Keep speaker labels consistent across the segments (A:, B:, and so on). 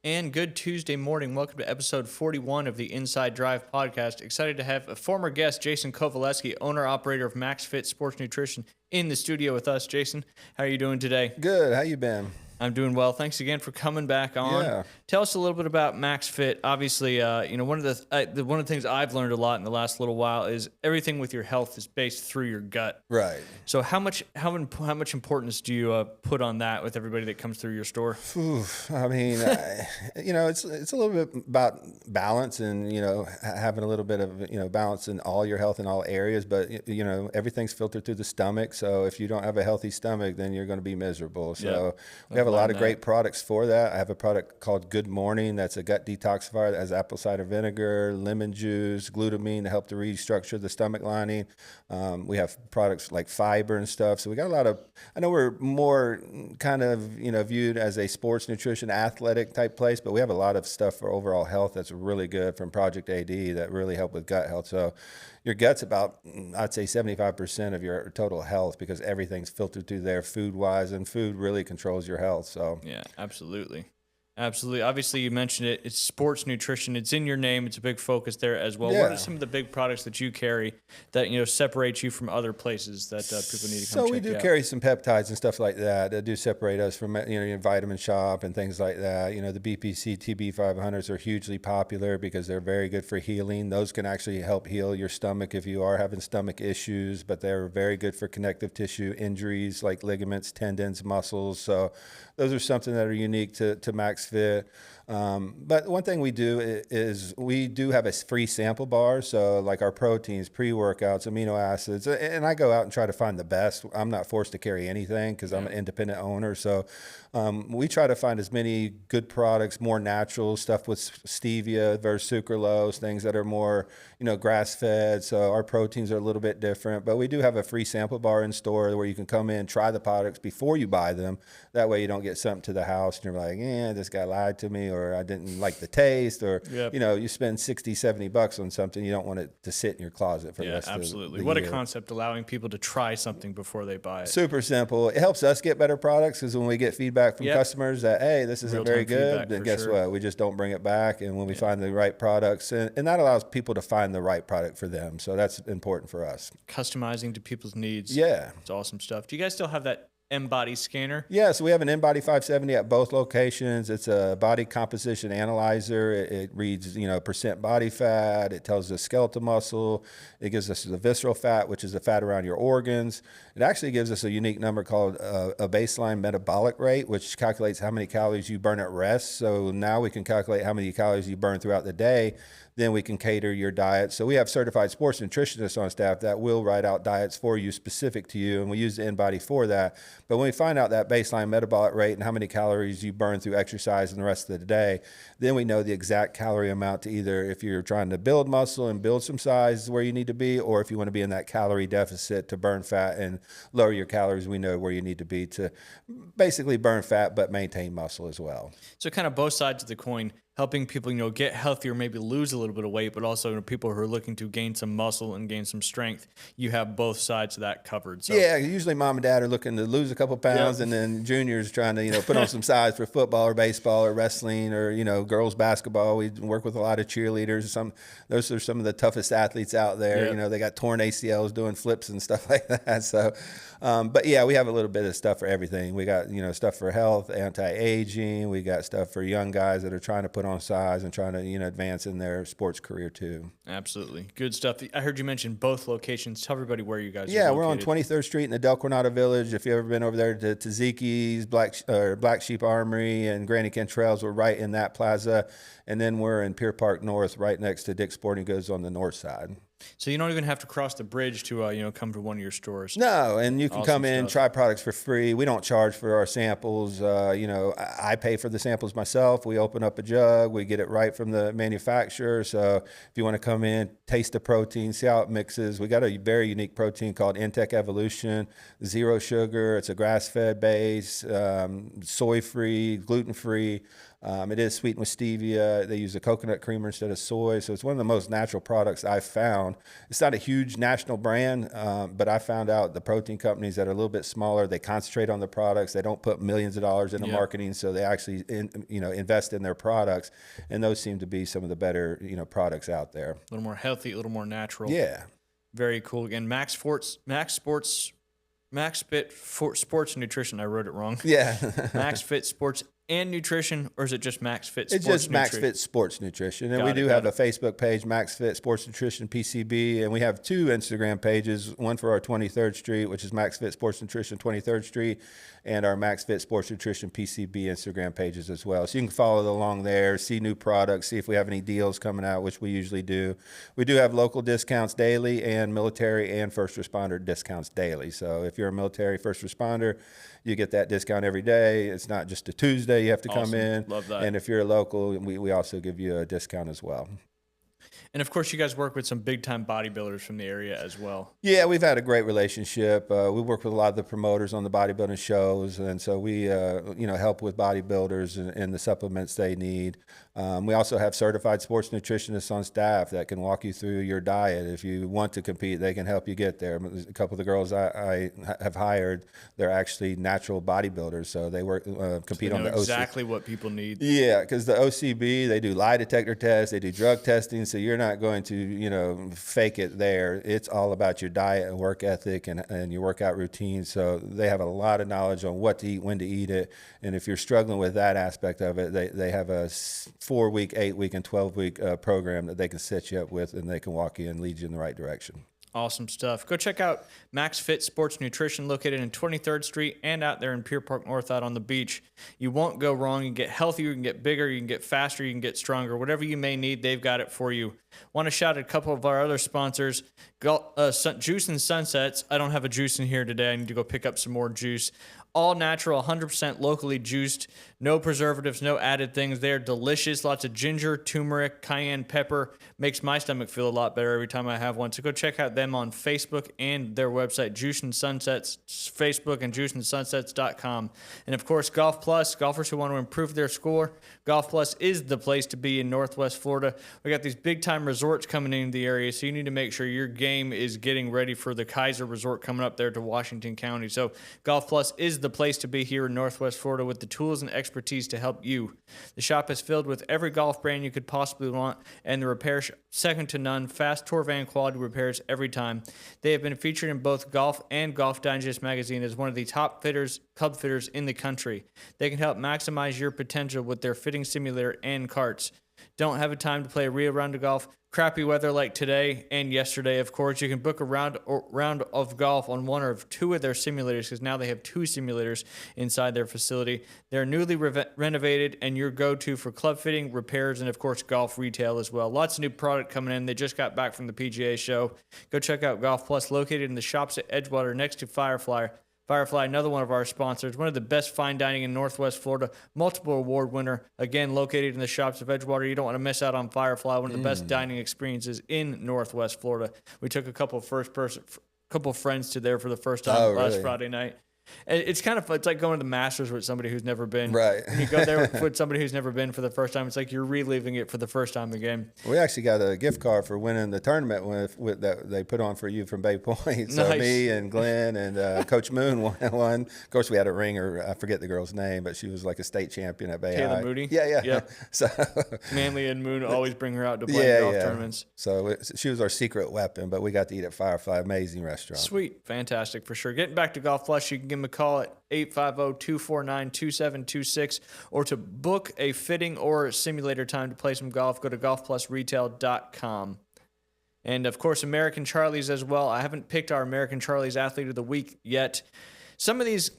A: And good Tuesday morning. Welcome to episode 41 of the Inside Drive podcast. Excited to have a former guest, Jason Kovaleski, owner-operator of MaxFit Sports Nutrition, in the studio with us. Jason, how are you doing today?
B: Good. How you been?
A: I'm doing well. Thanks again for coming back on.
B: Yeah.
A: Tell us a little bit about MaxFit. Obviously, one of the things I've learned a lot in the last little while is everything with your health is based through your gut.
B: Right.
A: So how much importance do you put on that with everybody that comes through your store?
B: I mean, it's a little bit about balance and having a little bit of balance in all your health in all areas. But everything's filtered through the stomach. So if you don't have a healthy stomach, then you're going to be miserable. So we have a lot of great products for that. I have a product called Good Morning. That's a gut detoxifier that has apple cider vinegar, lemon juice, glutamine to help to restructure the stomach lining. We have products like fiber and stuff. So we got a lot of, I know we're more kind of, viewed as a sports nutrition athletic type place, but we have a lot of stuff for overall health that's really good from Project AD that really help with gut health. So your gut's about, I'd say 75% of your total health because everything's filtered through there food wise, and food really controls your health. So
A: yeah, absolutely. Absolutely. Obviously, you mentioned it. It's sports nutrition. It's in your name. It's a big focus there as well.
B: Yeah.
A: What are some of the big products that you carry that separate you from other places that people need to come check out?
B: So we do carry some peptides and stuff like that do separate us from your vitamin shop and things like that. The BPC TB500s are hugely popular because they're very good for healing. Those can actually help heal your stomach if you are having stomach issues, but they're very good for connective tissue injuries like ligaments, tendons, muscles. So those are something that are unique to MaxFit. But one thing we do is we do have a free sample bar. So like our proteins, pre-workouts, amino acids, and I go out and try to find the best. I'm not forced to carry anything because I'm an independent owner. So we try to find as many good products, more natural stuff with stevia versus sucralose, things that are more, grass-fed. So our proteins are a little bit different, but we do have a free sample bar in store where you can come in, try the products before you buy them. That way you don't get something to the house and you're like, this guy lied to me, or I didn't like the taste, or, you spend $60-$70 on something. You don't want it to sit in your closet for the rest of the year.
A: What a concept, allowing people to try something before they buy it.
B: Super simple. It helps us get better products because when we get feedback from customers that, hey, this isn't very good, then guess what? We just don't bring it back. And when we find the right products, and that allows people to find the right product for them. So that's important for us.
A: Customizing to people's needs.
B: Yeah.
A: It's awesome stuff. Do you guys still have that M-Body scanner?
B: Yeah, so we have an M-Body 570 at both locations. It's a body composition analyzer. It reads, percent body fat. It tells us skeletal muscle. It gives us the visceral fat, which is the fat around your organs. It actually gives us a unique number called a baseline metabolic rate, which calculates how many calories you burn at rest. So now we can calculate how many calories you burn throughout the day. Then we can cater your diet. So we have certified sports nutritionists on staff that will write out diets for you specific to you, and we use the InBody for that. But when we find out that baseline metabolic rate and how many calories you burn through exercise and the rest of the day, then we know the exact calorie amount to either, if you're trying to build muscle and build some size where you need to be, or if you want to be in that calorie deficit to burn fat and lower your calories, we know where you need to be to basically burn fat but maintain muscle as well.
A: So kind of both sides of the coin, helping people, get healthier, maybe lose a little bit of weight, but also people who are looking to gain some muscle and gain some strength. You have both sides of that covered. So.
B: Yeah, usually mom and dad are looking to lose a couple pounds, and then juniors trying to, put on some size for football or baseball or wrestling or, girls basketball. We work with a lot of cheerleaders. Those are some of the toughest athletes out there.
A: Yep.
B: They got torn ACLs doing flips and stuff like that. So, but yeah, we have a little bit of stuff for everything. We got, stuff for health, anti-aging. We got stuff for young guys that are trying to put on size and trying to, advance in their sports career too.
A: Absolutely. Good stuff. I heard you mention both locations. Tell everybody where you guys are
B: Yeah,
A: located.
B: we're on 23rd Street in the Del Coronado Village. If you've ever been over there to Tzatziki's, Black Sheep Armory, and Granny Cantrell's, we're right in that plaza. And then we're in Pier Park North, right next to Dick's Sporting Goods on the north side.
A: So you don't even have to cross the bridge to come to one of your stores.
B: No, and you can
A: Awesome
B: come in,
A: stuff.
B: try products for free. We don't charge for our samples. I pay for the samples myself. We open up a jug. We get it right from the manufacturer. So if you want to come in, taste the protein, see how it mixes. We got a very unique protein called Intech Evolution, 0 sugar. It's a grass-fed base, soy-free, gluten-free. It is sweetened with stevia. They use a coconut creamer instead of soy. So it's one of the most natural products I've found. It's not a huge national brand, but I found out the protein companies that are a little bit smaller, they concentrate on the products. They don't put millions of dollars into marketing, so they actually invest in their products, and those seem to be some of the better products out there.
A: A little more healthy, a little more natural.
B: Yeah.
A: Very cool. Again, Max Fit Sports Nutrition. I wrote it wrong.
B: Yeah.
A: Max Fit Sports and Nutrition, or is it just Max Fit Sports
B: It's just Max
A: Nutrition?
B: Fit Sports Nutrition. And
A: Got
B: we
A: it,
B: do
A: got
B: have
A: it.
B: a Facebook page, Max Fit Sports Nutrition PCB, and we have 2 Instagram pages, one for our 23rd Street, which is Max Fit Sports Nutrition 23rd Street, and our Max Fit Sports Nutrition PCB Instagram pages as well. So you can follow along there, see new products, see if we have any deals coming out, which we usually do. We do have local discounts daily and military and first responder discounts daily. So if you're a military first responder, you get that discount every day. It's not just a Tuesday you have to come in.
A: Love that.
B: And if you're a local, we also give you a discount as well.
A: And of course, you guys work with some big time bodybuilders from the area as well.
B: Yeah, we've had a great relationship. We work with a lot of the promoters on the bodybuilding shows, and so we, help with bodybuilders and the supplements they need. We also have certified sports nutritionists on staff that can walk you through your diet. If you want to compete, they can help you get there. A couple of the girls I have hired, they're actually natural bodybuilders, so they work compete on the OCB.
A: Exactly what people need.
B: Yeah, because the OCB, they do lie detector tests, they do drug testing, so you're not going to, fake it there. It's all about your diet and work ethic and your workout routine. So they have a lot of knowledge on what to eat, when to eat it. And if you're struggling with that aspect of it, they have a 4-week, 8-week, and 12-week program that they can set you up with, and they can walk you and lead you in the right direction.
A: Awesome stuff. Go check out Max Fit Sports Nutrition, located in 23rd Street and out there in Pier Park North out on the beach. You won't go wrong. You can get healthier, you can get bigger, you can get faster, you can get stronger. Whatever you may need, they've got it for you. Want to shout out a couple of our other sponsors, Juice and Sunsets. I don't have a juice in here today. I need to go pick up some more juice. All natural, 100% locally juiced, no preservatives, no added things. They're delicious. Lots of ginger, turmeric, cayenne pepper. Makes my stomach feel a lot better every time I have one. So go check out them on Facebook and their website, Juice and Sunsets, Facebook and juiceandsunsets.com. And of course, Golf Plus, golfers who want to improve their score. Golf Plus is the place to be in Northwest Florida. We got these big time resorts coming into the area, so you need to make sure your game is getting ready for the Kaiser Resort coming up there to Washington County. So Golf Plus is the place to be here in Northwest Florida with the tools and expertise to help you. The shop is filled with every golf brand you could possibly want, and the repair shop, second to none, fast tour van quality repairs every time. They have been featured in both Golf and Golf Digest magazine as one of the top club fitters in the country. They can help maximize your potential with their fitting simulator and carts. Don't have a time to play a real round of golf? Crappy weather like today and yesterday, of course, you can book a round of golf on one or 2 of their simulators, because now they have 2 simulators inside their facility. They're newly renovated and your go-to for club fitting, repairs, and of course golf retail as well. Lots of new product coming in. They just got back from the PGA show. Go check out Golf Plus, located in the shops at Edgewater next to Firefly, another one of our sponsors, one of the best fine dining in Northwest Florida, multiple award winner, again, located in the shops of Edgewater. You don't want to miss out on Firefly, one of the best dining experiences in Northwest Florida. We took a couple friends to there for the first time last Friday night. It's kind of, it's like going to the Masters with somebody who's never been.
B: Right.
A: When you go there with somebody who's never been for the first time, it's like you're reliving it for the first time again.
B: We actually got a gift card for winning the tournament with that they put on for you from Bay Point. So
A: Nice.
B: me and Glenn and Coach Moon won. Of course, we had a ringer. I forget the girl's name, but she was like a state champion at Bay
A: Taylor
B: High.
A: Moody?
B: Yeah.
A: Yep.
B: So
A: Manly and Moon always bring her out to play golf tournaments.
B: So she was our secret weapon, but we got to eat at Firefly. Amazing restaurant.
A: Sweet. Fantastic for sure. Getting back to Golf Plus, you can give them a call at 850-249-2726, or to book a fitting or simulator time to play some golf, go to golfplusretail.com. And of course, American Charlies as well. I haven't picked our American Charlies Athlete of the Week yet. Some of these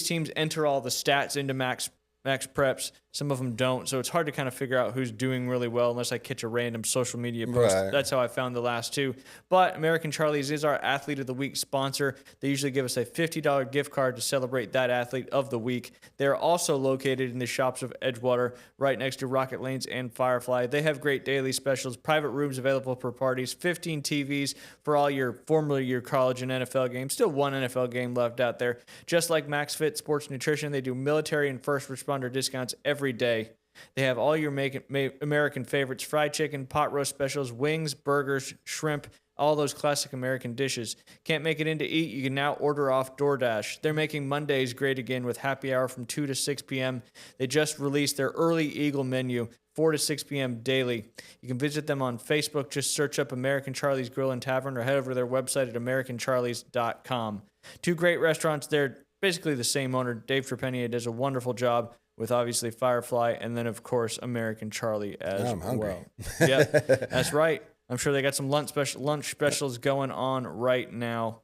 A: teams enter all the stats into Max Preps. Some of them don't, so it's hard to kind of figure out who's doing really well unless I catch a random social media post.
B: Right.
A: That's how I found the last 2. But American Charlies is our Athlete of the Week sponsor. They usually give us a $50 gift card to celebrate that Athlete of the Week. They're also located in the shops of Edgewater, right next to Rocket Lanes and Firefly. They have great daily specials, private rooms available for parties, 15 TVs for all your formerly your college and NFL games. Still one NFL game left out there. Just like Max Fit Sports Nutrition, they do military and first responder discounts every day. They have all your American favorites: fried chicken, pot roast specials, wings, burgers, shrimp, all those classic American dishes. Can't make it in to eat? You can now order off DoorDash. They're making Mondays great again with happy hour from 2 to 6 p.m. They just released their Early Eagle menu, 4 to 6 p.m. daily. You can visit them on Facebook. Just search up American Charlie's Grill and Tavern or head over to their website at americancharlies.com. Two great restaurants there, basically the same owner. Dave Trepanier does a wonderful job with obviously Firefly and then, of course, American Charlie as
B: I'm hungry.
A: well. Yeah, that's right. I'm sure they got some lunch specials going on right now.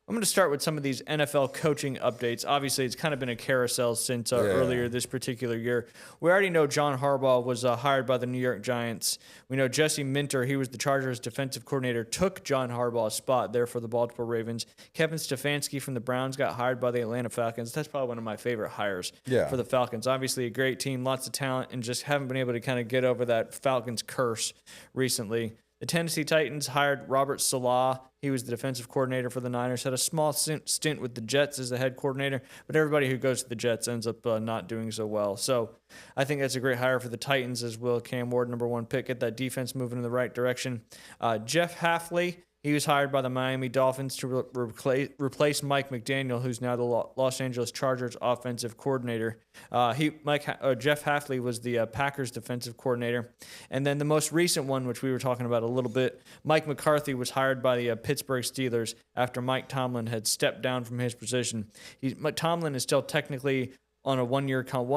A: I'm going to start with some of these NFL coaching updates. Obviously, it's kind of been a carousel since earlier this particular year. We already know John Harbaugh was hired by the New York Giants. We know Jesse Minter, he was the Chargers defensive coordinator, took John Harbaugh's spot there for the Baltimore Ravens. Kevin Stefanski from the Browns got hired by the Atlanta Falcons. That's probably one of my favorite hires for the Falcons. Obviously, a great team, lots of talent, and just haven't been able to kind of get over that Falcons curse recently. The Tennessee Titans hired Robert Salah. He was the defensive coordinator for the Niners, had a small stint with the Jets as the head coordinator, but everybody who goes to the Jets ends up not doing so well. So I think that's a great hire for the Titans as well. Cam Ward, number one pick, get that defense moving in the right direction. Jeff Hafley, he was hired by the Miami Dolphins to replace Mike McDaniel, who's now the Los Angeles Chargers offensive coordinator. Jeff Hafley was the Packers defensive coordinator. And then the most recent one, which we were talking about a little bit, Mike McCarthy was hired by the Pittsburgh Steelers after Mike Tomlin had stepped down from his position. Tomlin is still technically on a one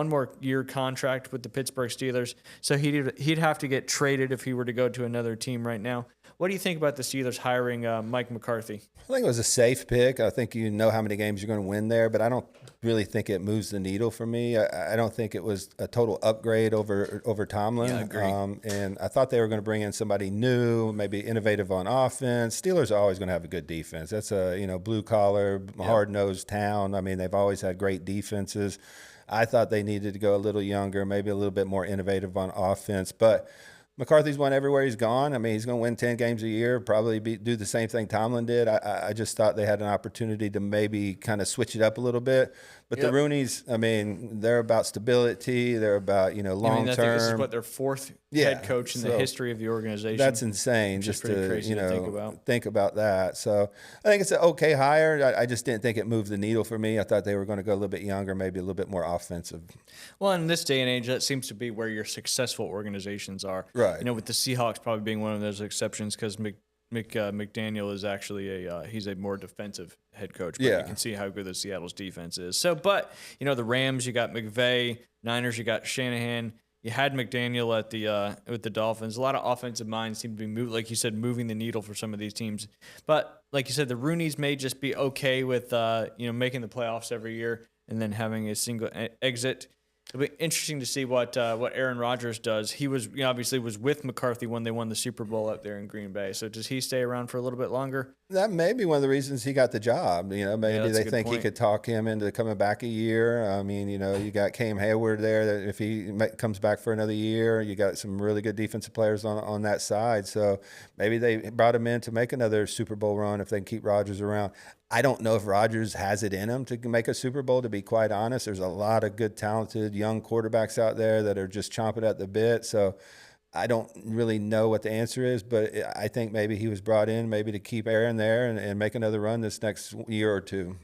A: more year contract with the Pittsburgh Steelers, so he'd have to get traded if he were to go to another team right now. What do you think about the Steelers hiring Mike McCarthy?
B: I think it was a safe pick. I think you know how many games you're going to win there, but I don't really think it moves the needle for me. I don't think it was a total upgrade over Tomlin.
A: Yeah, I agree.
B: And I thought they were going to bring in somebody new, maybe innovative on offense. Steelers are always going to have a good defense. That's a blue collar, hard nosed town. I mean, they've always had great defenses. I thought they needed to go a little younger, maybe a little bit more innovative on offense, but McCarthy's won everywhere he's gone. I mean, he's going to win 10 games a year, probably do the same thing Tomlin did. I just thought they had an opportunity to maybe kind of switch it up a little bit. But the Rooneys, I mean, they're about stability. They're about, long term.
A: This is what their fourth head coach in the history of the organization.
B: That's insane. Just
A: pretty crazy to
B: think about that. So I think it's an okay hire. I just didn't think it moved the needle for me. I thought they were going to go a little bit younger, maybe a little bit more offensive.
A: Well, in this day and age, that seems to be where your successful organizations are.
B: Right.
A: With the Seahawks probably being one of those exceptions because McDaniel is actually he's a more defensive head coach. But you can see how good the Seattle's defense is. So, but the Rams, you got McVay. Niners, you got Shanahan. You had McDaniel at with the Dolphins. A lot of offensive minds seem to be like you said, moving the needle for some of these teams. But like you said, the Rooneys may just be okay with making the playoffs every year and then having a single exit. It'll be interesting to see what Aaron Rodgers does. He was obviously was with McCarthy when they won the Super Bowl up there in Green Bay. So does he stay around for a little bit longer?
B: That may be one of the reasons he got the job. Maybe they think he could talk him into coming back a year. I mean, you got Cam Hayward there. That if he comes back for another year, you got some really good defensive players on that side. So maybe they brought him in to make another Super Bowl run if they can keep Rodgers around. I don't know if Rodgers has it in him to make a Super Bowl, to be quite honest. There's a lot of good, talented young quarterbacks out there that are just chomping at the bit. So I don't really know what the answer is, but I think maybe he was brought in maybe to keep Aaron there and make another run this next year or two.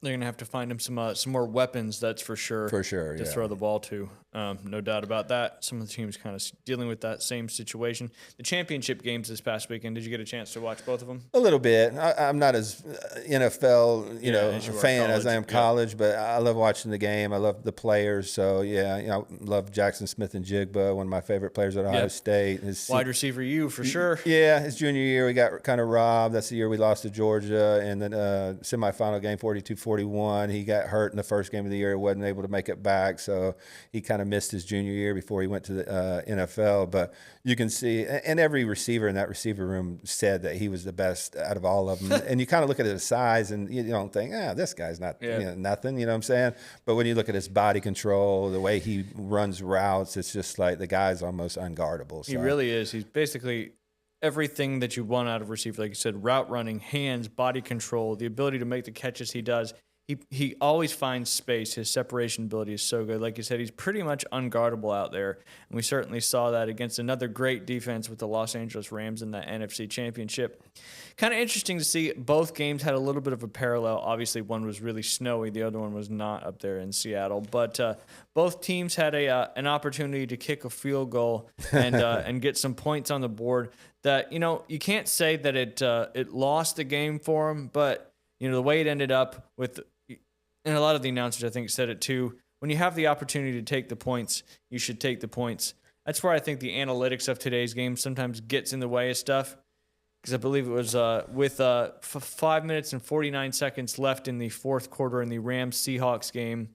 A: They're going to have to find him some more weapons, that's for sure.
B: For sure,
A: to throw the ball to. No doubt about that. Some of the teams kind of dealing with that same situation. The championship games this past weekend, did you get a chance to watch both of them?
B: A little bit. I'm not as NFL fan as I am college, but I love watching the game. I love the players. So, I love Jackson Smith-Njigba, one of my favorite players at Ohio State.
A: Wide receiver you, for sure.
B: Yeah, his junior year we got kind of robbed. That's the year we lost to Georgia. And then semifinal game, 42-41. He got hurt in the first game of the year. He wasn't able to make it back. So he kind of missed his junior year before he went to the NFL. But you can see, and every receiver in that receiver room said that he was the best out of all of them. And you kind of look at his size and you don't think, this guy's not nothing, you know what I'm saying? But when you look at his body control, the way he runs routes, it's just like the guy's almost unguardable. So.
A: He really is. He's basically everything that you want out of receiver. Like you said, route running, hands, body control, the ability to make the catches he does. he always finds space. His separation ability is so good. Like you said, he's pretty much unguardable out there. And we certainly saw that against another great defense with the Los Angeles Rams in that NFC Championship. Kind of interesting to see both games had a little bit of a parallel. Obviously, one was really snowy. The other one was not up there in Seattle. But both teams had an opportunity to kick a field goal and get some points on the board that, you can't say that it lost the game for them, but, the way it ended up with – and a lot of the announcers, I think, said it too. When you have the opportunity to take the points, you should take the points. That's where I think the analytics of today's game sometimes gets in the way of stuff. Because I believe it was with 5 minutes and 49 seconds left in the fourth quarter in the Rams-Seahawks game.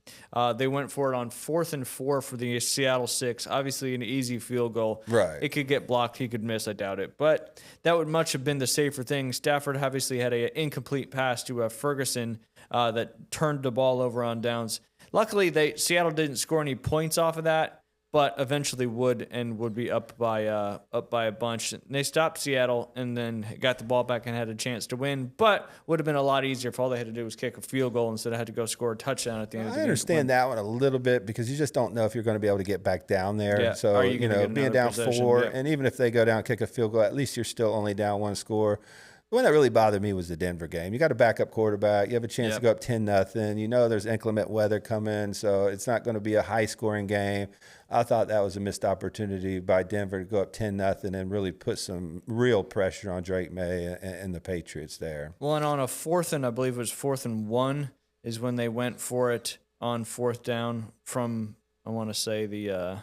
A: They went for it on 4th and 4 for the Seattle 6. Obviously an easy field goal.
B: Right.
A: It could get blocked. He could miss. I doubt it. But that would much have been the safer thing. Stafford obviously had an incomplete pass to Ferguson that turned the ball over on downs. Luckily, Seattle didn't score any points off of that, but eventually would be up by a bunch. And they stopped Seattle and then got the ball back and had a chance to win, but would have been a lot easier if all they had to do was kick a field goal instead of had to go score a touchdown at the end of the game.
B: I understand that one a little bit because you just don't know if you're going to be able to get back down there.
A: Yeah.
B: So, being down
A: possession?
B: 4,
A: Yeah.
B: and even if they go down and kick a field goal, at least you're still only down 1 score. The one that really bothered me was the Denver game. You got a backup quarterback. You have a chance to go up 10-0. There's inclement weather coming, so it's not going to be a high-scoring game. I thought that was a missed opportunity by Denver to go up 10-0 and really put some real pressure on Drake May and the Patriots there.
A: Well, and on a 4th and I believe it was 4th and 1 is when they went for it on 4th down from, I want to say the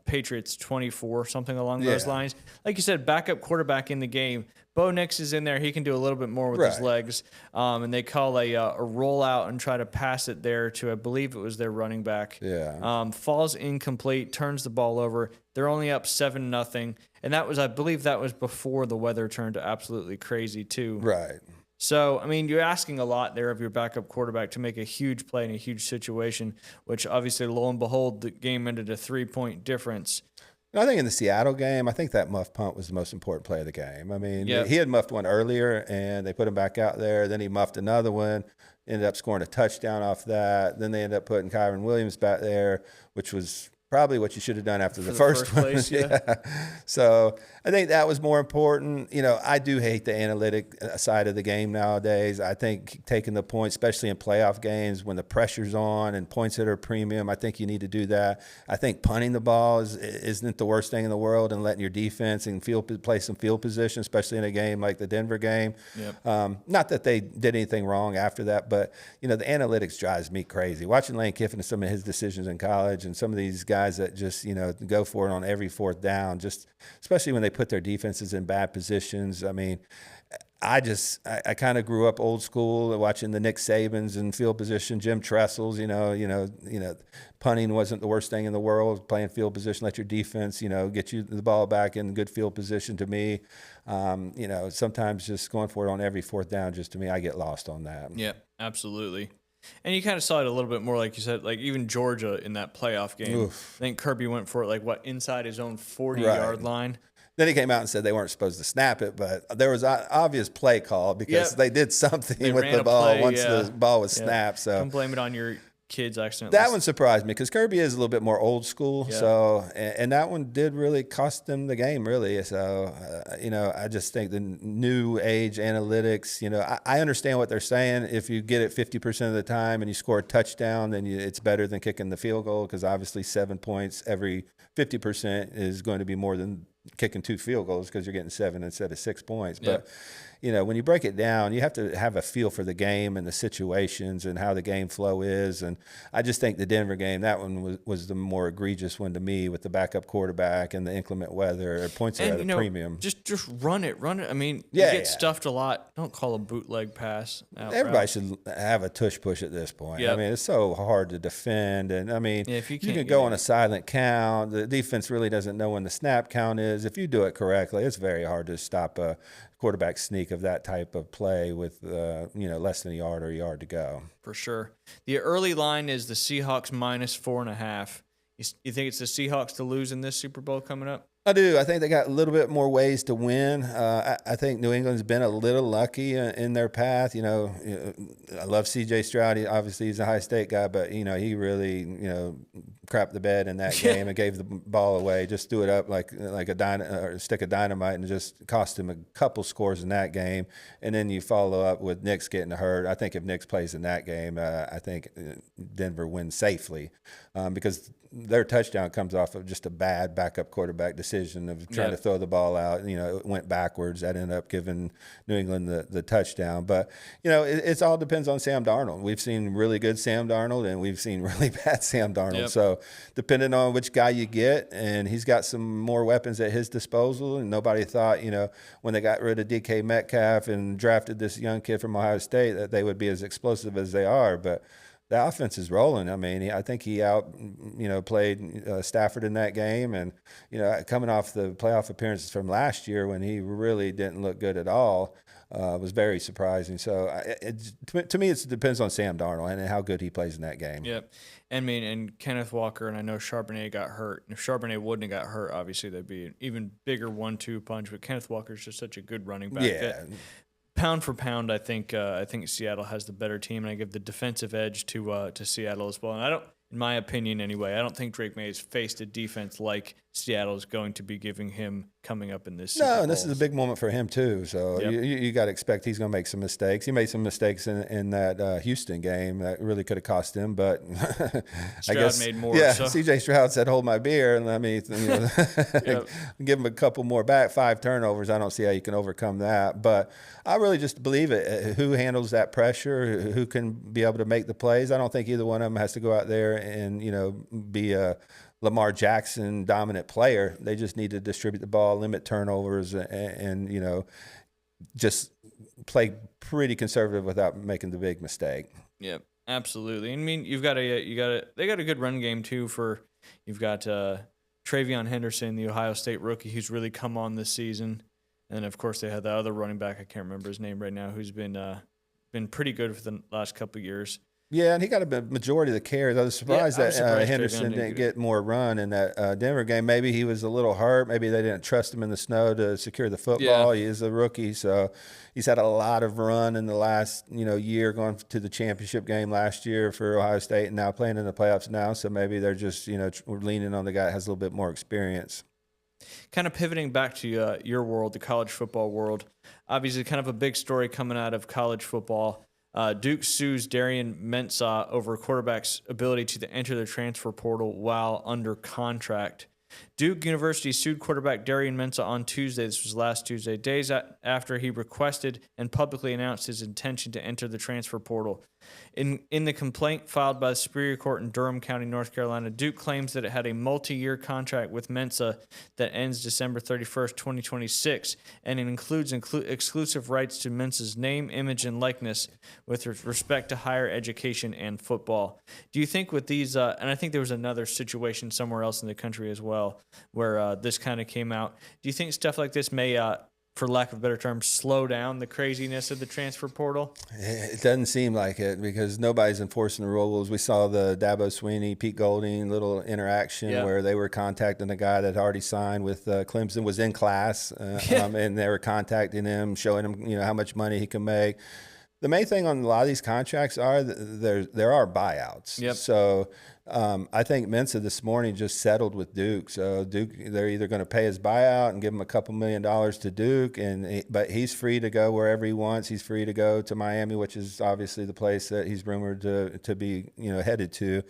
A: Patriots 24, something along those lines. Like you said, backup quarterback in the game. Bo Nix is in there. He can do a little bit more with his legs. And they call a rollout and try to pass it there to, I believe it was their running back.
B: Yeah.
A: Falls incomplete, turns the ball over. They're only up 7-0. And I believe that was before the weather turned absolutely crazy too.
B: Right.
A: So, I mean, you're asking a lot there of your backup quarterback to make a huge play in a huge situation, which obviously, lo and behold, the game ended a 3-point difference.
B: I think in the Seattle game, I think that muff punt was the most important play of the game. I mean, he had muffed one earlier, and they put him back out there. Then he muffed another one, ended up scoring a touchdown off that. Then they ended up putting Kyron Williams back there, which was probably what you should have done after the first one.
A: Place, yeah.
B: So I think that was more important. I do hate the analytic side of the game nowadays. I think taking the points, especially in playoff games when the pressure's on and points that are premium, I think you need to do that. I think punting the ball isn't the worst thing in the world, and letting your defense and play some field position, especially in a game like the Denver game.
A: Yep.
B: Not that they did anything wrong after that, but the analytics drives me crazy. Watching Lane Kiffin and some of his decisions in college, and some of these guys that just go for it on every 4th down, just especially when they put their defenses in bad positions. I mean, I kind of grew up old school watching the Nick Sabans in field position, Jim Tressels. Punting wasn't the worst thing in the world. Playing field position, let your defense get you the ball back in good field position. To me, sometimes just going for it on every 4th down, just to me, I get lost on that.
A: Yeah, absolutely. And you kind of saw it a little bit more, like you said, like even Georgia in that playoff game.
B: Oof.
A: I think Kirby went for it inside his own 40-yard line.
B: Then he came out and said they weren't supposed to snap it, but there was an obvious play call because they did something with the ball once the ball was snapped. So
A: don't blame it on your kids accidentally.
B: That one surprised me because Kirby is a little bit more old school.
A: Yeah.
B: So, and that one did really cost them the game, really. So, I just think the new age analytics, I understand what they're saying. If you get it 50% of the time and you score a touchdown, then it's better than kicking the field goal because obviously 7 points every 50% is going to be more than kicking 2 field goals because you're getting 7 instead of 6 points. But when you break it down, you have to have a feel for the game and the situations and how the game flow is. And I just think the Denver game, that one was the more egregious one to me with the backup quarterback and the inclement weather. It points it at a premium.
A: Just run it. I mean, you get stuffed a lot. Don't call a bootleg pass out.
B: Everybody should have a tush push at this point.
A: Yep.
B: I mean, it's so hard to defend. And, I mean,
A: if you
B: can go on a silent count. The defense really doesn't know when the snap count is. If you do it correctly, it's very hard to stop a quarterback sneak of that type of play with less than a yard or a yard to go.
A: For sure. The early line is the Seahawks -4.5. You think it's the Seahawks to lose in this Super Bowl coming up?
B: I do. I think they got a little bit more ways to win. I think New England's been a little lucky in their path. I love C.J. Stroud. Obviously, he's a high state guy, but he really crapped the bed in that game and gave the ball away. Just threw it up like a stick of dynamite and just cost him a couple scores in that game. And then you follow up with Nix getting hurt. I think if Nix plays in that game, I think Denver wins safely because their touchdown comes off of just a bad backup quarterback decision of trying to throw the ball out. It went backwards. That ended up giving New England the touchdown. But, it all depends on Sam Darnold. We've seen really good Sam Darnold, and we've seen really bad Sam Darnold.
A: Yep.
B: So depending on which guy you get, and he's got some more weapons at his disposal, and nobody thought, when they got rid of DK Metcalf and drafted this young kid from Ohio State that they would be as explosive as they are. But the offense is rolling. I mean, I think he played Stafford in that game, and coming off the playoff appearances from last year when he really didn't look good at all, was very surprising. So to me, it depends on Sam Darnold and how good he plays in that game.
A: Yep. And Kenneth Walker, and I know Charbonnet got hurt. And if Charbonnet wouldn't have got hurt, obviously that'd be an even bigger 1-2 punch. But Kenneth Walker's just such a good running back.
B: Yeah.
A: Pound for pound, I think Seattle has the better team, and I give the defensive edge to Seattle as well. And in my opinion anyway, I don't think Drake May has faced a defense like Seattle is going to be giving him coming up in this Super Bowl.
B: No, and this is a big moment for him too. So
A: Yep.
B: you got to expect he's going to make some mistakes. He made some mistakes in that Houston game that really could have cost him. But I guess
A: made more.
B: Yeah,
A: So.
B: C.J. Stroud said, "Hold my beer," and let me
A: Yep.
B: give him a couple more back. 5 turnovers. I don't see how you can overcome that. But I really just believe it. Who handles that pressure? Who can be able to make the plays? I don't think either one of them has to go out there and be a Lamar Jackson dominant player. They just need to distribute the ball, limit turnovers, and just play pretty conservative without making the big mistake.
A: Yep, absolutely. I mean, they got a good run game too. You've got Travion Henderson, the Ohio State rookie, who's really come on this season, and then of course they had the other running back. I can't remember his name right now, who's been pretty good for the last couple of years.
B: Yeah, and he got a majority of the carries. I was surprised that Henderson didn't get more run in that Denver game. Maybe he was a little hurt. Maybe they didn't trust him in the snow to secure the football. Yeah. He is a rookie, so he's had a lot of run in the last year, going to the championship game last year for Ohio State, and now playing in the playoffs now. So maybe they're just leaning on the guy that has a little bit more experience.
A: Kind of pivoting back to your world, the college football world. Obviously, kind of a big story coming out of college football. Duke sues Darian Mensah over quarterback's ability to enter the transfer portal while under contract. Duke University sued quarterback Darian Mensah on Tuesday. This was last Tuesday, days after he requested and publicly announced his intention to enter the transfer portal. In the complaint filed by the Superior Court in Durham County, North Carolina, Duke claims that it had a multi-year contract with Mensah that ends December 31st, 2026, and it includes exclusive rights to Mensah's name, image, and likeness with respect to higher education and football. Do you think with these, and I think there was another situation somewhere else in the country as well, where this kind of came out, do you think stuff like this may, for lack of a better term, slow down the craziness of the transfer portal?
B: It doesn't seem like it because nobody's enforcing the rules. We saw the Dabo Swinney, Pete Golding little interaction where they were contacting a guy that already signed with Clemson, was in class, and they were contacting him, showing him how much money he can make. The main thing on a lot of these contracts are there are buyouts.
A: Yep.
B: So I think Mensah this morning just settled with Duke. So Duke, they're either going to pay his buyout and give him a couple $1 million to Duke, but he's free to go wherever he wants. He's free to go to Miami, which is obviously the place that he's rumored to be headed to.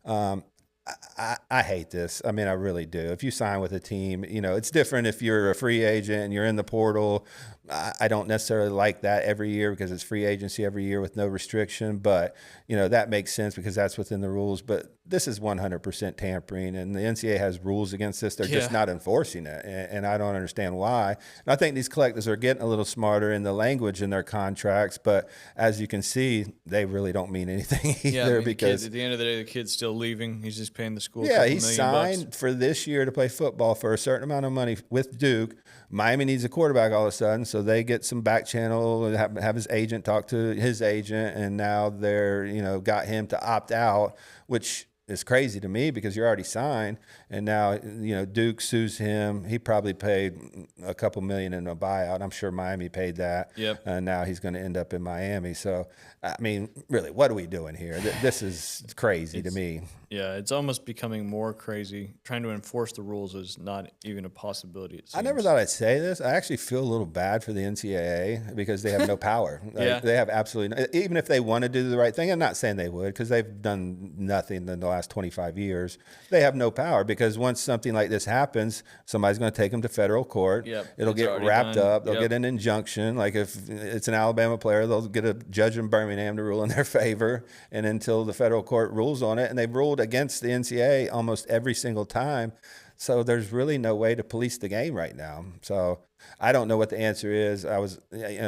B: I hate this. I mean, I really do. If you sign with a team, it's different if you're a free agent and you're in the portal. I don't necessarily like that every year because it's free agency every year with no restriction. But, that makes sense because that's within the rules. But this is 100% tampering, and the NCAA has rules against this. They're just not enforcing it, and I don't understand why. And I think these collectives are getting a little smarter in the language in their contracts. But as you can see, they really don't mean anything either because
A: at the end of the day, the kid's still leaving. He's just paying the school.
B: Yeah, he signed for this year to play football for a certain amount of money with Duke. Miami needs a quarterback all of a sudden, so they get some back channel, have his agent talk to his agent, and now they're got him to opt out, which is crazy to me because you're already signed, and now Duke sues him. He probably paid a couple million in a buyout. I'm sure Miami paid that.
A: Yep.
B: And now he's going to end up in Miami. So I mean, really, what are we doing here? This is crazy to me.
A: Yeah, it's almost becoming more crazy. Trying to enforce the rules is not even a possibility. It seems.
B: I never thought I'd say this. I actually feel a little bad for the NCAA because they have no power.
A: Yeah.
B: They have absolutely even if they want to do the right thing. I'm not saying they would because they've done nothing in the last 25 years. They have no power because once something like this happens, somebody's going to take them to federal court.
A: Yep.
B: It'll get wrapped up. They'll get an injunction. Like if it's an Alabama player, they'll get a judge in Birmingham to rule in their favor, and until the federal court rules on it, and they've ruled against the NCAA almost every single time. So there's really no way to police the game right now. So I don't know what the answer is.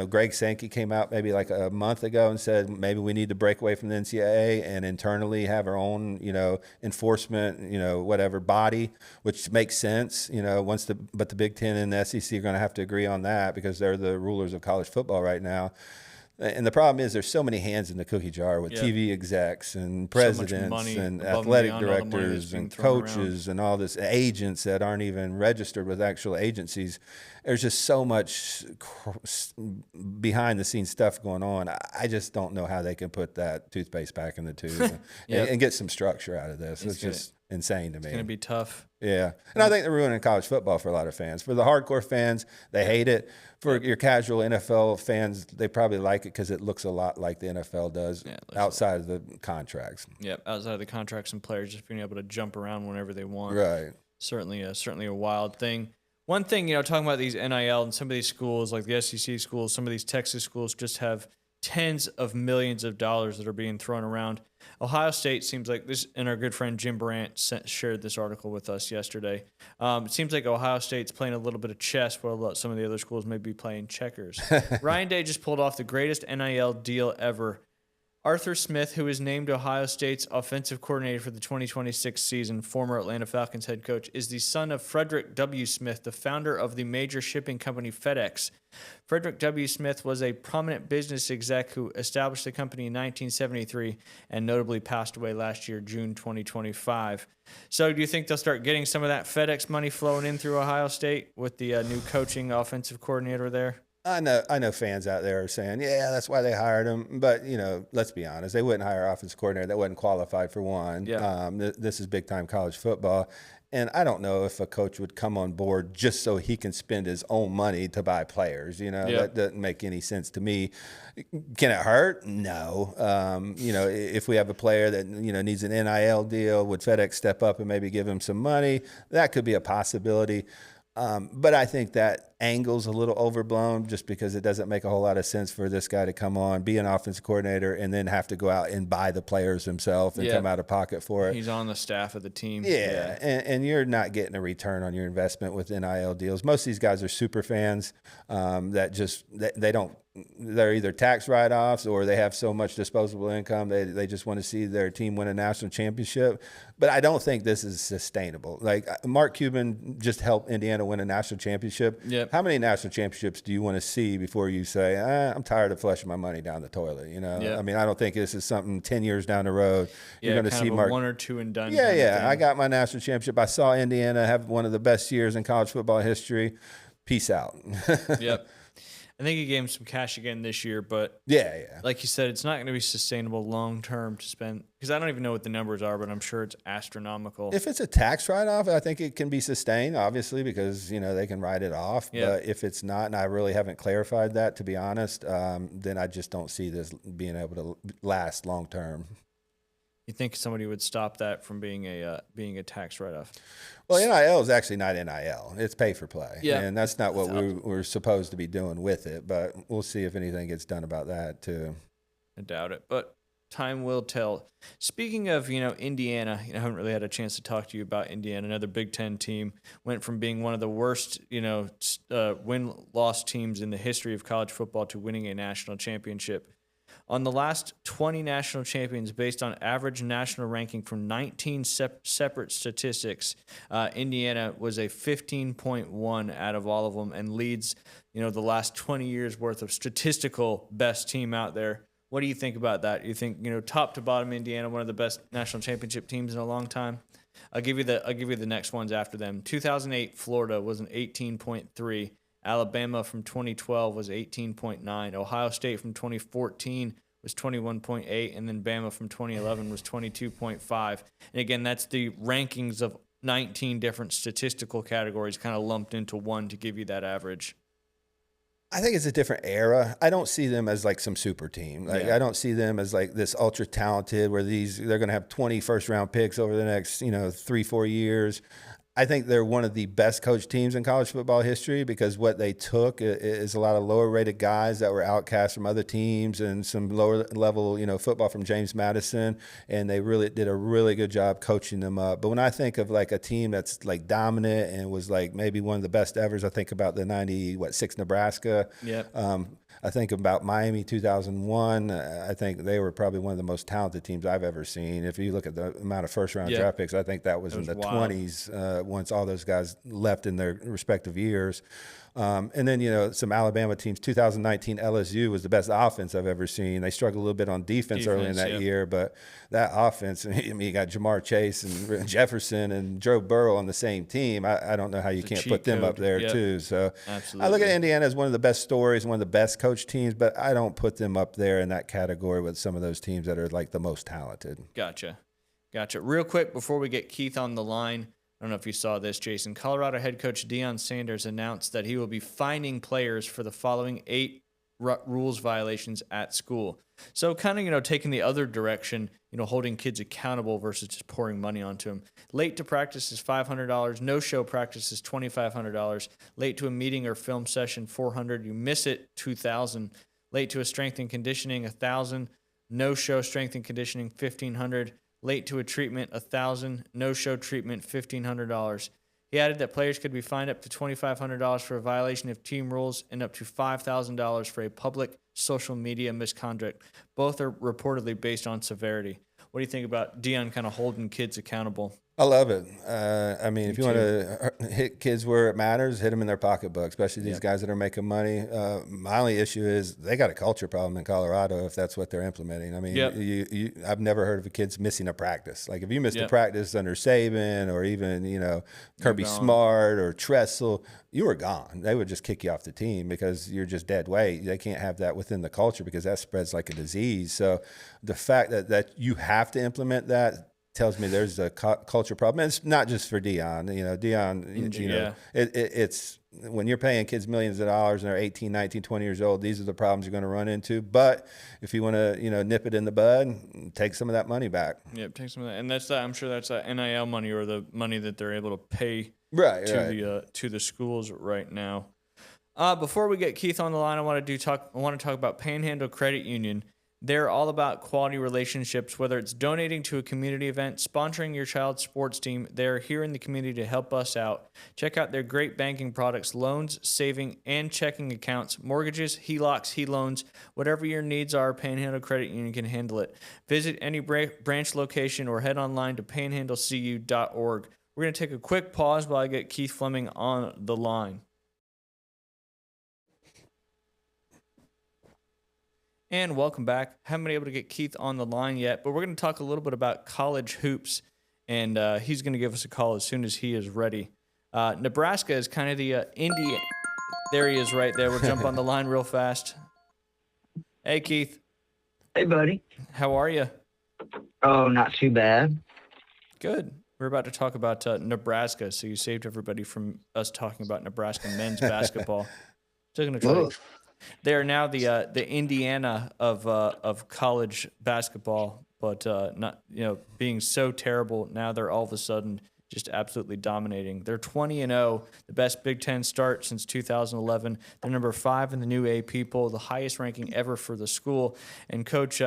B: Greg Sankey came out maybe like a month ago and said maybe we need to break away from the NCAA and internally have our own, enforcement, whatever body, which makes sense. But the Big Ten and the SEC are going to have to agree on that because they're the rulers of college football right now. And the problem is there's so many hands in the cookie jar with TV execs and presidents and athletic directors and coaches and all this agents that aren't even registered with actual agencies. There's just so much behind the scenes stuff going on. I just don't know how they can put that toothpaste back in the tube and get some structure out of this. It's just insane to me.
A: It's going to be tough.
B: Yeah. And I think they're ruining college football for a lot of fans. For the hardcore fans, they hate it. For your casual NFL fans, they probably like it because it looks a lot like the NFL does outside of the contracts.
A: Yep, outside of the contracts and players just being able to jump around whenever they want.
B: Right.
A: Certainly a wild thing. One thing, talking about these NIL and some of these schools, like the SEC schools, some of these Texas schools just have tens of millions of dollars that are being thrown around. Ohio State seems like this, and our good friend Jim Brandt shared this article with us yesterday. It seems like Ohio State's playing a little bit of chess while some of the other schools may be playing checkers. Ryan Day just pulled off the greatest NIL deal ever. Arthur Smith, who is named Ohio State's offensive coordinator for the 2026 season, former Atlanta Falcons head coach, is the son of Frederick W. Smith, the founder of the major shipping company FedEx. Frederick W. Smith was a prominent business exec who established the company in 1973 and notably passed away last year, June 2025. So do you think they'll start getting some of that FedEx money flowing in through Ohio State with the new coaching offensive coordinator there?
B: I know fans out there are saying, yeah, that's why they hired him. But, let's be honest. They wouldn't hire an offensive coordinator that wasn't qualified for one.
A: Yeah.
B: This is big-time college football. And I don't know if a coach would come on board just so he can spend his own money to buy players. That doesn't make any sense to me. Can it hurt? No. If we have a player that, needs an NIL deal, would FedEx step up and maybe give him some money? That could be a possibility. But I think that angle's a little overblown just because it doesn't make a whole lot of sense for this guy to come on, be an offensive coordinator, and then have to go out and buy the players himself and come out of pocket for it.
A: He's on the staff of the team.
B: Yeah. And you're not getting a return on your investment with NIL deals. Most of these guys are super fans they're either tax write-offs or they have so much disposable income they just want to see their team win a national championship. But I don't think this is sustainable. Like Mark Cuban just helped Indiana win a national championship.
A: Yep.
B: How many national championships do you want to see before you say, I'm tired of flushing my money down the toilet?
A: Yep.
B: I mean, I don't think this is something 10 years down the road. You're going to see Mark.
A: One or two and done.
B: Yeah. I got my national championship. I saw Indiana have one of the best years in college football history. Peace out.
A: Yep. I think he gave him some cash again this year, but like you said, it's not going to be sustainable long term to spend, because I don't even know what the numbers are, but I'm sure it's astronomical.
B: If it's a tax write-off, I think it can be sustained, obviously, because they can write it off. But if it's not, and I really haven't clarified that, to be honest, then I just don't see this being able to last long term.
A: You think somebody would stop that from being a tax write-off?
B: Well, NIL is actually not NIL. It's pay for play.
A: Yeah.
B: And that's not what we're supposed to be doing with it. But we'll see if anything gets done about that, too.
A: I doubt it. But time will tell. Speaking of, Indiana, I haven't really had a chance to talk to you about Indiana. Another Big Ten team went from being one of the worst, win-loss teams in the history of college football to winning a national championship. On the last 20 national champions, based on average national ranking from 19 separate statistics, Indiana was a 15.1 out of all of them and leads, the last 20 years worth of statistical best team out there. What do you think about that? You think, top to bottom, Indiana, one of the best national championship teams in a long time? I'll give you the next ones after them. 2008 Florida was an 18.3. Alabama from 2012 was 18.9. Ohio State from 2014 was 21.8, and then Bama from 2011 was 22.5. And again, that's the rankings of 19 different statistical categories kind of lumped into one to give you that average.
B: I think it's a different era. I don't see them as like some super team. I don't see them as like this ultra talented where they're going to have 20 first round picks over the next, 3-4 years. I think they're one of the best coached teams in college football history because what they took is a lot of lower rated guys that were outcast from other teams and some lower level, football from James Madison. And they really did a really good job coaching them up. But when I think of like a team that's like dominant and was like maybe one of the best evers, I think about the 96 Nebraska.
A: Yep.
B: I think about Miami 2001. I think they were probably one of the most talented teams I've ever seen. If you look at the amount of first-round draft picks, I think that was in the
A: wild.
B: 20s once all those guys left in their respective years. And then, some Alabama teams. 2019 LSU was the best offense I've ever seen. They struggled a little bit on defense early in that year, but that offense, you got Jamar Chase and Jefferson and Joe Burrow on the same team. I don't know how you can't put them up there too. So
A: absolutely.
B: I look at Indiana as one of the best stories, one of the best coach teams, but I don't put them up there in that category with some of those teams that are like the most talented.
A: Gotcha. Real quick, before we get Keith on the line, I don't know if you saw this, Jason. Colorado head coach Deion Sanders announced that he will be fining players for the following 8 rules violations at school. So kind of, taking the other direction, holding kids accountable versus just pouring money onto them. Late to practice is $500. No-show practice is $2,500. Late to a meeting or film session, $400. You miss it, $2,000. Late to a strength and conditioning, $1,000. No-show strength and conditioning, $1,500. Late to a treatment, $1,000. No-show treatment, $1,500. He added that players could be fined up to $2,500 for a violation of team rules and up to $5,000 for a public social media misconduct. Both are reportedly based on severity. What do you think about Deion kind of holding kids accountable?
B: I love it. If you want to hit kids where it matters, hit them in their pocketbook, especially these guys that are making money. My only issue is they got a culture problem in Colorado if that's what they're implementing. I've never heard of a kid's missing a practice. Like if you missed a practice under Saban or even, Kirby Smart or Tressel, you were gone. They would just kick you off the team because you're just dead weight. They can't have that within the culture because that spreads like a disease. So the fact that you have to implement that tells me there's a culture problem. And it's not just for Deion. It's when you're paying kids millions of dollars and they're 18, 19, 20 years old, these are the problems you're going to run into. But if you want to, nip it in the bud, take some of that money back.
A: Yep, take some of that. And I'm sure that's NIL money or the money that they're able to pay to the schools right now. Before we get Keith on the line, I want to talk about Panhandle Credit Union. They're all about quality relationships, whether it's donating to a community event, sponsoring your child's sports team. They're here in the community to help us out. Check out their great banking products, loans, saving, and checking accounts, mortgages, HELOCs, HELoans. Whatever your needs are, Panhandle Credit Union can handle it. Visit any branch location or head online to panhandlecu.org. We're going to take a quick pause while I get Keith Fleming on the line. And welcome back. Haven't been able to get Keith on the line yet, but we're going to talk a little bit about college hoops, and he's going to give us a call as soon as he is ready. Nebraska is kind of the Indian. There he is right there. We'll jump on the line real fast. Hey, Keith.
C: Hey, buddy.
A: How are you?
C: Oh, not too bad.
A: Good. We're about to talk about Nebraska, so you saved everybody from us talking about Nebraska men's basketball. Still going to try. They are now the Indiana of college basketball, but not being so terrible. Now they're all of a sudden just absolutely dominating. They're 20-0, the best Big Ten start since 2011. They're number 5 in the new AP poll, the highest ranking ever for the school. And Coach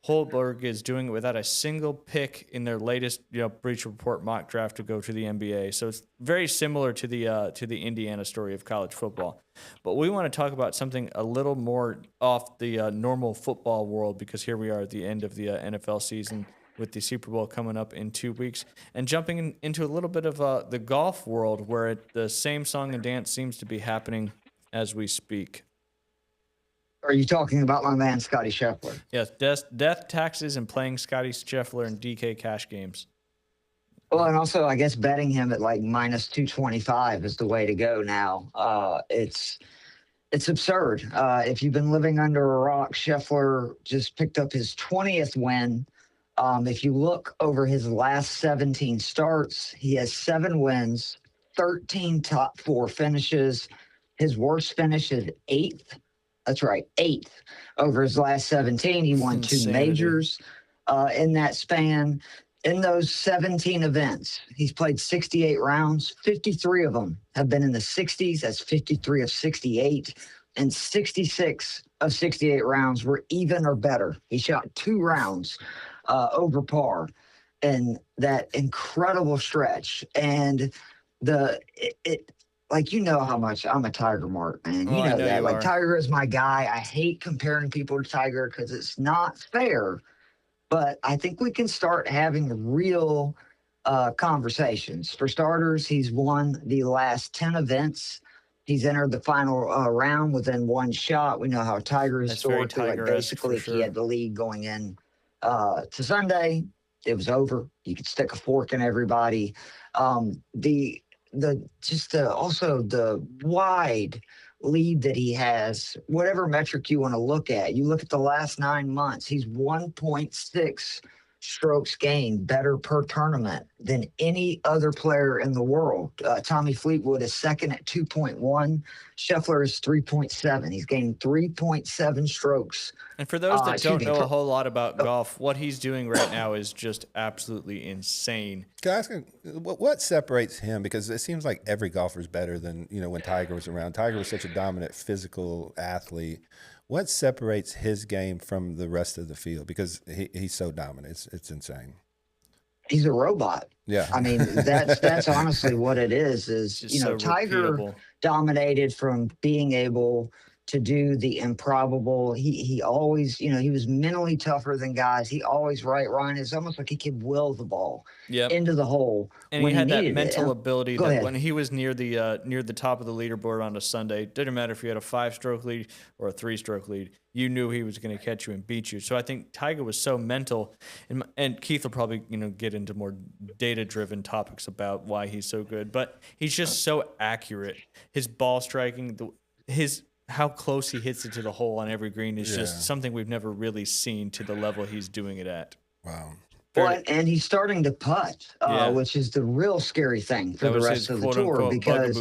A: Holberg is doing it without a single pick in their latest Bleacher Report mock draft to go to the NBA. So it's very similar to the Indiana story of college football. But we want to talk about something a little more off the normal football world, because here we are at the end of the NFL season with the Super Bowl coming up in 2 weeks, and jumping into a little bit of the golf world, where the same song and dance seems to be happening as we speak.
C: Are you talking about my man Scotty Scheffler?
A: Yes, death taxes and playing Scotty Scheffler in DK cash games.
C: Well, and also I guess betting him at like minus 225 is the way to go now. It's absurd. If you've been living under a rock, Scheffler just picked up his 20th win. If you look over his last 17 starts, he has 7 wins, 13 top 4 finishes. His worst finish is 8th. That's right, 8th over his last 17. He won 2 majors in that span. In those 17 events, he's played 68 rounds. 53 of them have been in the 60s. That's 53 of 68. And 66 of 68 rounds were even or better. He shot 2 rounds over par in that incredible stretch. And like, you know how much I'm a Tiger mark, man. You know that. Like, Tiger is my guy. I hate comparing people to Tiger because it's not fair. But I think we can start having real conversations. For starters, he's won the last 10 events. He's entered the final round within 1 shot. We know how Tiger is historically, like, basically, if he had the lead going in to Sunday, it was over. You could stick a fork in everybody. Also the wide lead that he has, whatever metric you want to look at. You look at the last 9 months, he's 1.6 strokes gained better per tournament than any other player in the world. Tommy Fleetwood is second at 2.1. Scheffler is 3.7. He's gained 3.7 strokes.
A: And for those that don't know a whole lot about golf, what he's doing right now is just absolutely insane.
B: Can I ask him, what separates him? Because it seems like every golfer is better than, when Tiger was around. Tiger was such a dominant physical athlete. What separates his game from the rest of the field? Because he's so dominant. It's insane.
C: He's a robot.
B: Yeah.
C: I mean, that's honestly what it is
A: so
C: Tiger
A: repeatable.
C: Dominated from being able to do the improbable. He always, he was mentally tougher than guys. He always, Ryan, it's almost like he could will the ball into the hole.
A: And he had that mental ability that
C: ahead.
A: when he was near the top of the leaderboard on a Sunday, didn't matter if you had a 5-stroke lead or a 3-stroke lead, you knew he was going to catch you and beat you. So I think Tiger was so mental, and Keith will probably get into more data-driven topics about why he's so good, but he's just so accurate. His ball striking, how close he hits it to the hole on every green is just something we've never really seen to the level he's doing it at.
B: Wow.
C: Well, and he's starting to putt, which is the real scary thing for the rest of the tour, because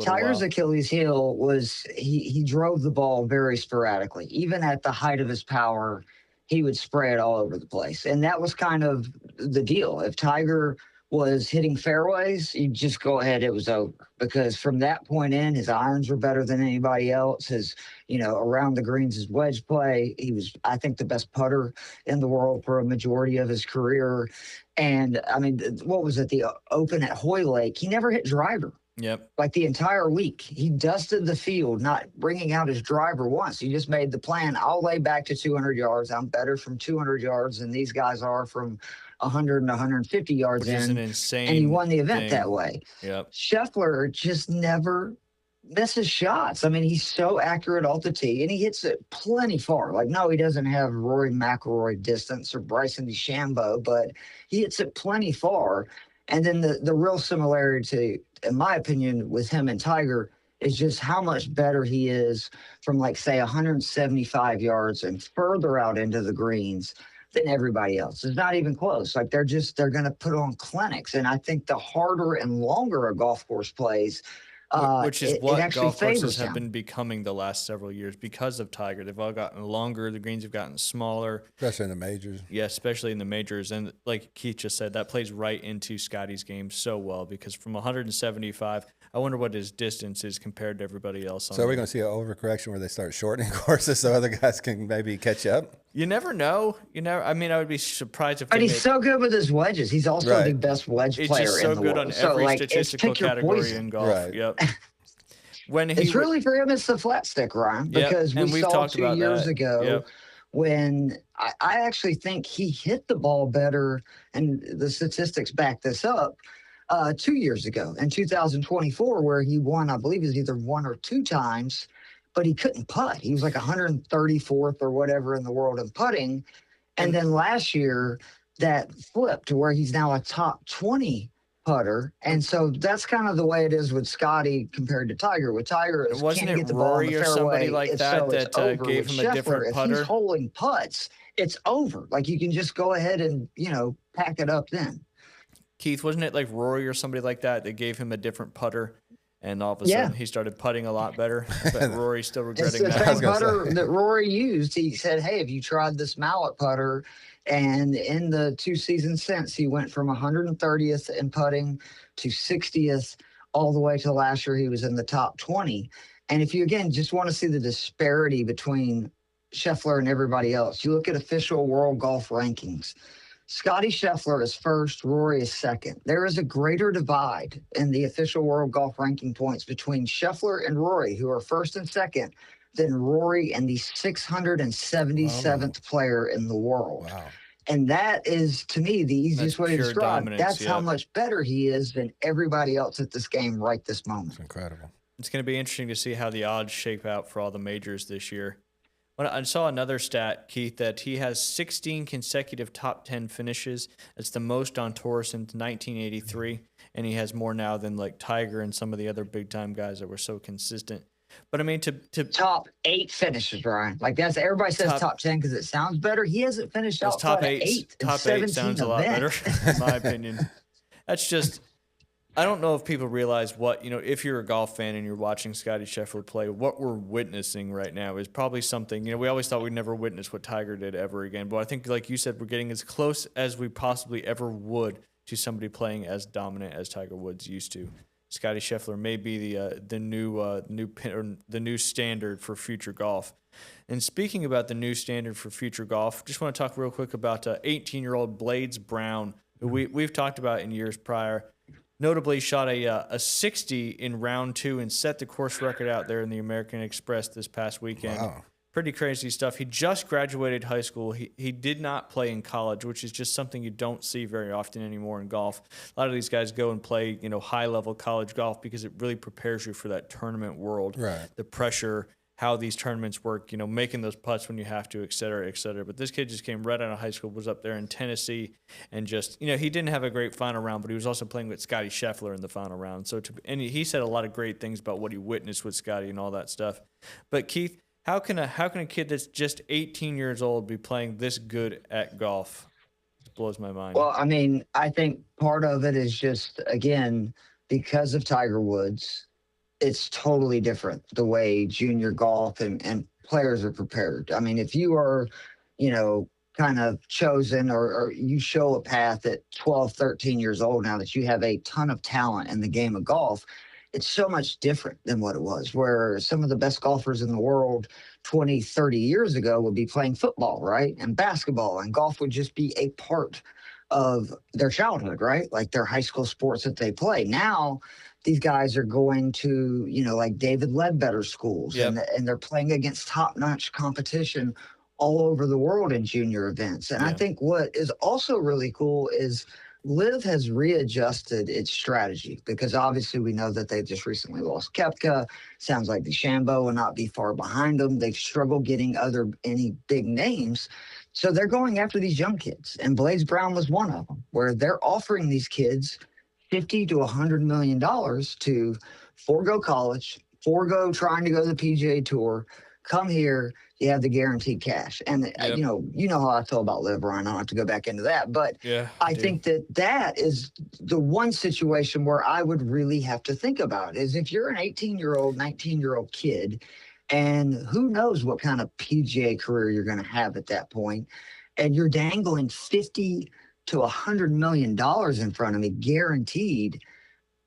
C: Tiger's Achilles heel was he drove the ball very sporadically. Even at the height of his power, he would spray it all over the place. And that was kind of the deal. If Tiger was hitting fairways, you just go ahead, it was over. Because from that point in, his irons were better than anybody else. His, around the greens, his wedge play, he was, I think, the best putter in the world for a majority of his career. And, I mean, what was it, the Open at Hoylake? He never hit driver.
A: Yep.
C: Like the entire week. He dusted the field, not bringing out his driver once. He just made the plan, I'll lay back to 200 yards. I'm better from 200 yards than these guys are from 100 and 150 yards
A: Which
C: in.
A: is an insane
C: and he won the event that way.
A: Yep.
C: Scheffler just never misses shots. I mean, he's so accurate off the tee, and he hits it plenty far. Like, no, he doesn't have Rory McIlroy distance or Bryson DeChambeau, but he hits it plenty far. And then the real similarity, in my opinion, with him and Tiger is just how much better he is from, like, say, 175 yards and further out into the greens than everybody else. It's not even close. Like, they're going to put on clinics. And I think the harder and longer a golf course plays,
A: which is what golf courses have
C: him.
A: been becoming the last several years because of Tiger. They've all gotten longer. The greens have gotten smaller.
B: Especially in the majors.
A: Yeah, especially in the majors. And like Keith just said, that plays right into Scotty's game so well, because from 175, I wonder what his distance is compared to everybody else.
B: So are we going to see an overcorrection where they start shortening courses so other guys can maybe catch up?
A: You never know. I mean, I would be surprised if.
C: But he's so good with his wedges. He's also the best wedge player in the world.
A: He's just so good on every statistical category in golf.
B: Right.
A: Yep.
C: It's really for him, it's the flat stick, Ryan, because we saw 2 years ago when I actually think he hit the ball better, and the statistics back this up, 2 years ago in 2024, where he won, I believe it was either 1 or 2 times but he couldn't putt. He was like 134th or whatever in the world in putting. And then last year that flipped to where he's now a top 20 putter. And so that's kind of the way it is with Scotty compared to Tiger. With Tiger, it
A: wasn't
C: can't
A: it
C: get the ball in
A: Rory
C: the
A: or
C: fairway.
A: somebody like that that gave him a different
C: If
A: putter?
C: he's holding putts, it's over. Like you can just go ahead and, pack it up then.
A: Keith, wasn't it like Rory or somebody like that that gave him a different putter? And all of a sudden, he started putting a lot better. But Rory's still regretting
C: it's the
A: that.
C: same putter that Rory used. He said, "Hey, have you tried this mallet putter?" And in the 2 seasons since, he went from 130th in putting to 60th, all the way to last year. He was in the top 20. And if you again just want to see the disparity between Scheffler and everybody else, you look at official world golf rankings. Scotty Scheffler is first, Rory is second. There is a greater divide in the official world golf ranking points between Scheffler and Rory, who are first and second, than Rory and the 677th player in the world.
B: Wow.
C: And that is, to me, the easiest way to describe. That's how much better he is than everybody else at this game right this moment.
B: It's incredible.
A: It's going to be interesting to see how the odds shape out for all the majors this year. I saw another stat, Keith, that he has 16 consecutive top 10 finishes. It's the most on tour since 1983, and he has more now than like Tiger and some of the other big-time guys that were so consistent. But I mean, to
C: top 8 finishes, Brian. Like that's everybody says top 10 because it sounds better. He hasn't finished out top 8.
A: Top 8 sounds a lot better, in my opinion. That's just. I don't know if people realize what, if you're a golf fan and you're watching Scotty Scheffler play, what we're witnessing right now is probably something, we always thought we'd never witness what Tiger did ever again. But I think, like you said, we're getting as close as we possibly ever would to somebody playing as dominant as Tiger Woods used to. Scotty Scheffler may be the new standard for future golf. And speaking about the new standard for future golf, just want to talk real quick about 18-year-old Blades Brown, who we've talked about in years prior. Notably shot a 60 in round 2 and set the course record out there in the American Express this past weekend.
B: Wow.
A: Pretty crazy stuff. He just graduated high school. He did not play in college, which is just something you don't see very often anymore in golf. A lot of these guys go and play, high-level college golf because it really prepares you for that tournament world.
B: Right.
A: The pressure, how these tournaments work, making those putts when you have to, et cetera, et cetera. But this kid just came right out of high school, was up there in Tennessee, and just, he didn't have a great final round, but he was also playing with Scotty Scheffler in the final round. And he said a lot of great things about what he witnessed with Scotty and all that stuff. But Keith, how can a kid that's just 18 years old be playing this good at golf? It blows my mind.
C: Well, I mean, I think part of it is just, again, because of Tiger Woods, it's totally different the way junior golf and players are prepared. I mean, if you are, kind of chosen or you show a path at 12, 13 years old now that you have a ton of talent in the game of golf, it's so much different than what it was, where some of the best golfers in the world 20, 30 years ago would be playing football, right? And basketball, and golf would just be a part of their childhood, right? Like their high school sports that they play. Now, these guys are going to, like David Ledbetter schools,
A: Yep.
C: and they're playing against top-notch competition all over the world in junior events. And I think what is also really cool is Liv has readjusted its strategy, because obviously we know that they just recently lost Koepka. Sounds like DeChambeau will not be far behind them. They've struggled getting any big names. So they're going after these young kids. And Blades Brown was one of them, where they're offering these kids $50 to $100 million to forego college, forego trying to go to the PGA Tour, come here, you have the guaranteed cash. And,
A: Yep.
C: you know how I feel about Liv, Ryan. I don't have to go back into that. But I think that is the one situation where I would really have to think about is if you're an 18-year-old, 19-year-old kid, and who knows what kind of PGA career you're going to have at that point, and you're dangling $50 to $100 million in front of me, guaranteed,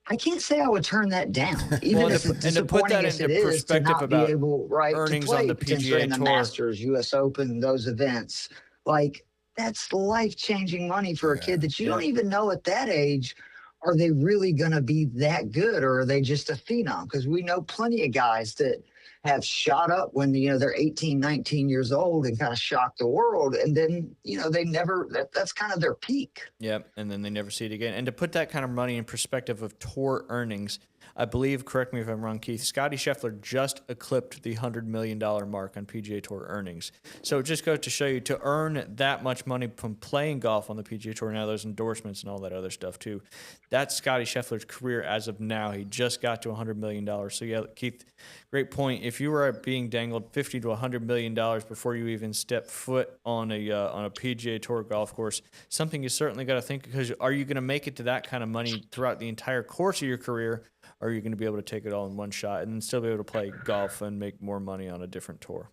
C: I can't say I would turn that down, even if it's disappointing as it is to not be able,
A: earnings
C: to play
A: on the
C: potentially
A: PGA
C: in the
A: Tour.
C: Masters, U.S. Open, those events. Like, that's life-changing money for a kid that you don't even know at that age, are they really going to be that good, or are they just a phenom? Because we know plenty of guys that have shot up when, they're 18, 19 years old and kind of shock the world. And then, they never, that's kind of their peak.
A: Yep, and then they never see it again. And to put that kind of money in perspective of tour earnings, I believe, correct me if I'm wrong, Keith, Scotty Scheffler just eclipsed the $100 million mark on PGA Tour earnings. So it just goes to show you, to earn that much money from playing golf on the PGA Tour, now there's endorsements and all that other stuff too. That's Scotty Scheffler's career as of now. He just got to $100 million. So yeah, Keith, great point. If you were being dangled $50 to $100 million before you even step foot on a PGA Tour golf course, something you certainly got to think, because are you going to make it to that kind of money throughout the entire course of your career? Or are you going to be able to take it all in one shot and still be able to play golf and make more money on a different tour?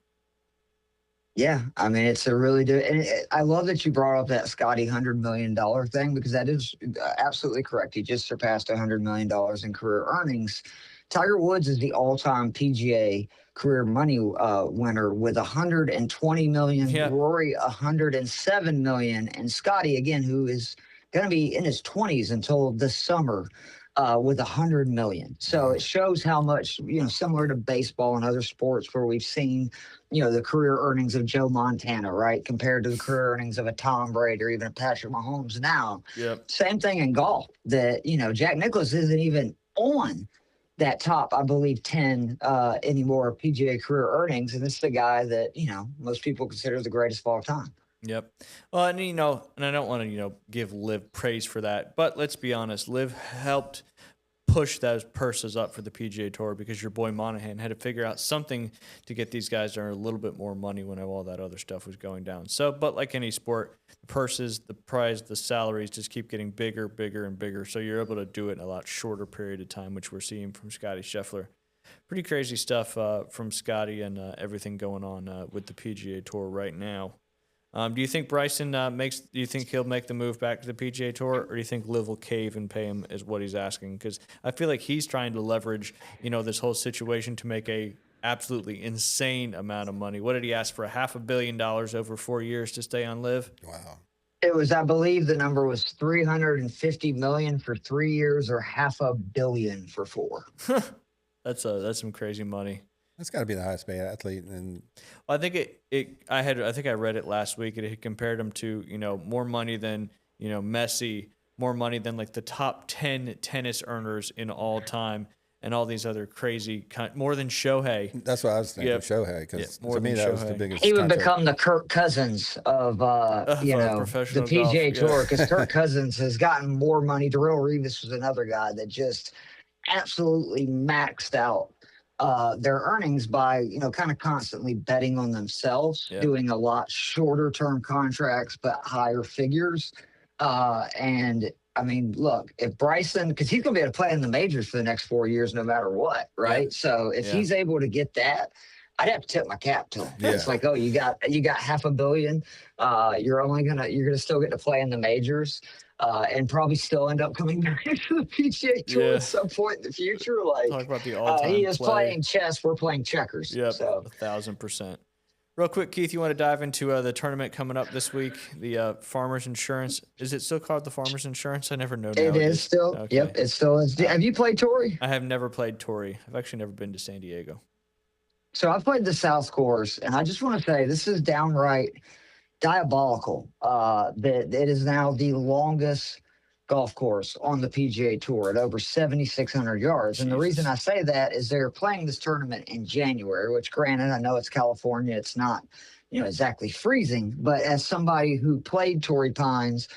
C: Yeah, I mean, it's a really and I love that you brought up that Scotty $100 million thing, because that is absolutely correct. He just surpassed $100 million in career earnings. Tiger Woods is the all-time PGA career money winner with $120 million.
A: Yeah.
C: Rory $107 million, and Scotty, again, who is going to be in his 20s until this summer, with $100 million. So it shows how much, similar to baseball and other sports where we've seen, the career earnings of Joe Montana, right, compared to the career earnings of a Tom Brady or even a Patrick Mahomes now.
A: Yep.
C: Same thing in golf, that, Jack Nicklaus isn't even on that top, I believe, 10 anymore PGA career earnings. And this is a guy that, most people consider the greatest of all time.
A: Yep. Well, and and I don't want to, give Liv praise for that, but let's be honest, Liv helped push those purses up for the PGA Tour, because your boy Monahan had to figure out something to get these guys to earn a little bit more money when all that other stuff was going down. So, but like any sport, the purses, the prize, the salaries just keep getting bigger, bigger, and bigger. So you're able to do it in a lot shorter period of time, which we're seeing from Scotty Scheffler. Pretty crazy stuff from Scotty and everything going on with the PGA Tour right now. Do you think Bryson do you think he'll make the move back to the PGA Tour, or do you think Liv will cave and pay him is what he's asking? Because I feel like he's trying to leverage, this whole situation to make a absolutely insane amount of money. What did he ask for? $500 million over 4 years to stay on Liv?
B: Wow.
C: It was, I believe the number was $350 million for 3 years, or $500 million for 4.
A: That's some crazy money.
B: That's got to be the highest paid athlete. And
A: I think I think I read it last week. It compared him to, more money than, Messi, more money than like the top 10 tennis earners in all time, and all these other crazy more than Shohei.
B: That's what I was thinking,
A: Yep.
B: Shohei, because
A: more
B: to me
A: than
B: that was the
A: Shohei.
B: biggest.
C: He would
B: contract.
C: become the Kirk Cousins of the
A: professional
C: PGA
A: golf,
C: Tour,
A: yeah.
C: because Kirk Cousins has gotten more money. Darrell Revis was another guy that just absolutely maxed out their earnings by, kind of constantly betting on themselves,
A: Yeah.
C: doing a lot shorter term contracts, but higher figures. And I mean, look, if Bryson, because he's going to be able to play in the majors for the next 4 years, no matter what, right?
A: Yeah.
C: So if he's able to get that, I'd have to tip my cap to him.
B: Yeah.
C: It's like, oh, you got $500 million. You're gonna still get to play in the majors, and probably still end up coming back to the PGA Tour
A: Yeah.
C: at some point in the future. Like,
A: Talk about the all-time
C: he is
A: play.
C: playing chess. We're playing checkers.
A: Yep,
C: So
A: 1,000%. Real quick, Keith, you want to dive into the tournament coming up this week, the Farmers Insurance? Is it still called the Farmers Insurance? I never know.
C: it is still.
A: Okay.
C: Yep, it still is. Have you played Torrey?
A: I have never played Torrey. I've actually never been to San Diego.
C: So I've played the South Course, and I just want to say this is downright diabolical. That it is now the longest golf course on the PGA Tour at over 7,600 yards. And the
A: Jesus.
C: reason I say that is they're playing this tournament in January, which, granted, I know it's California, it's not, exactly freezing. But as somebody who played Torrey Pines,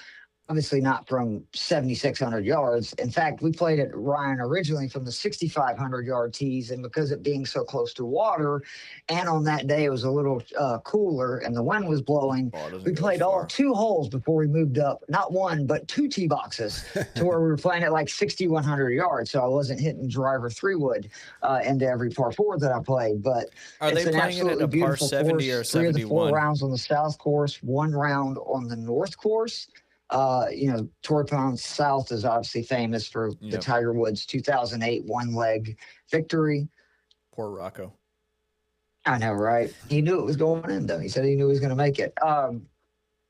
C: obviously not from 7,600 yards. In fact, we played at Ryan originally from the 6,500 yard tees, and because it being so close to water, and on that day it was a little cooler and the wind was blowing, we played all 2 holes before we moved up, not 1, but 2 tee boxes to where we were playing at like 6,100 yards. So I wasn't hitting driver 3-wood into every par 4 that I played. But
A: Are
C: it's
A: they
C: an
A: playing it at
C: absolutely
A: a par
C: beautiful
A: 70 or
C: course. 3 of the 4
A: 71?
C: rounds on the South Course, 1 round on the North Course. Torrey Pines South is obviously famous for the
A: Yep.
C: Tiger Woods 2008 one-leg victory.
A: Poor Rocco.
C: I know, right? He knew it was going in, though. He said he knew he was going to make it.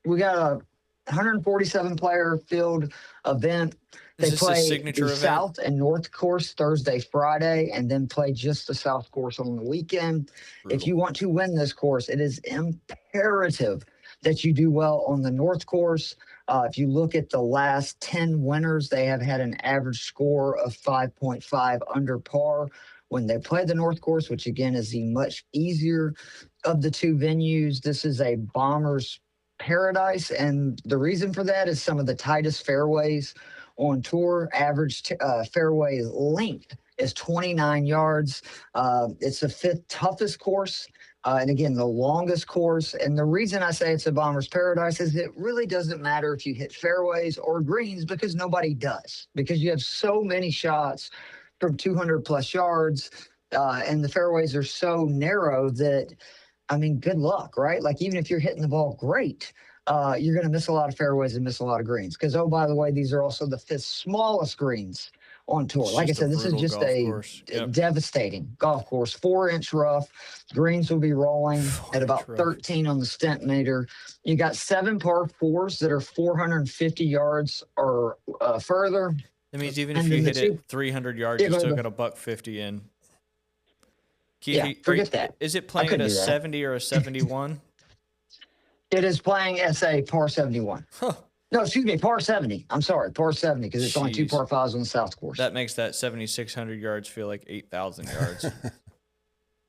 C: We got 147 player field event.
A: Is
C: They
A: this a
C: play
A: signature
C: the
A: event?
C: South and North course Thursday, Friday, and then play just the South course on the weekend. If
A: Brutal.
C: you want to win this course, it is imperative that you do well on the North course. If you look at the last 10 winners, they have had an average score of 5.5 under par when they play the North course, which again is the much easier of the two venues. This is a bomber's paradise, and the reason for that is some of the tightest fairways on tour. Average fairway length is 29 yards. It's the fifth toughest course. And again, the longest course. And the reason I say it's a bomber's paradise is it really doesn't matter if you hit fairways or greens, because nobody does, because you have so many shots from 200 plus yards. And the fairways are so narrow that, I mean, good luck, right? Like, even if you're hitting the ball great, you're going to miss a lot of fairways and miss a lot of greens. Because, oh, by the way, these are also the fifth smallest greens on tour.
A: It's
C: Like I
A: just a
C: said, this is
A: brutal
C: just
A: golf
C: a
A: course. Yep.
C: devastating golf course. 4-inch rough. Greens will be rolling at about
A: 4-inch rough.
C: 13 on the stent meter. You got 7 par 4s that are 450 yards or further.
A: That means even
C: And
A: if you
C: then
A: hit
C: the
A: it 300 yards,
C: Yeah,
A: you
C: go
A: still
C: ahead.
A: got a buck 50 in. Keith,
C: Yeah, forget that.
A: Is it playing at
C: couldn't
A: a
C: do that.
A: 70 or a 71?
C: It is playing as a par 71.
A: Huh.
C: No, excuse me, par 70. I'm sorry, par 70, because it's only 2
A: Jeez.
C: par 5s on the South course.
A: That makes that 7,600 yards feel like 8,000 yards.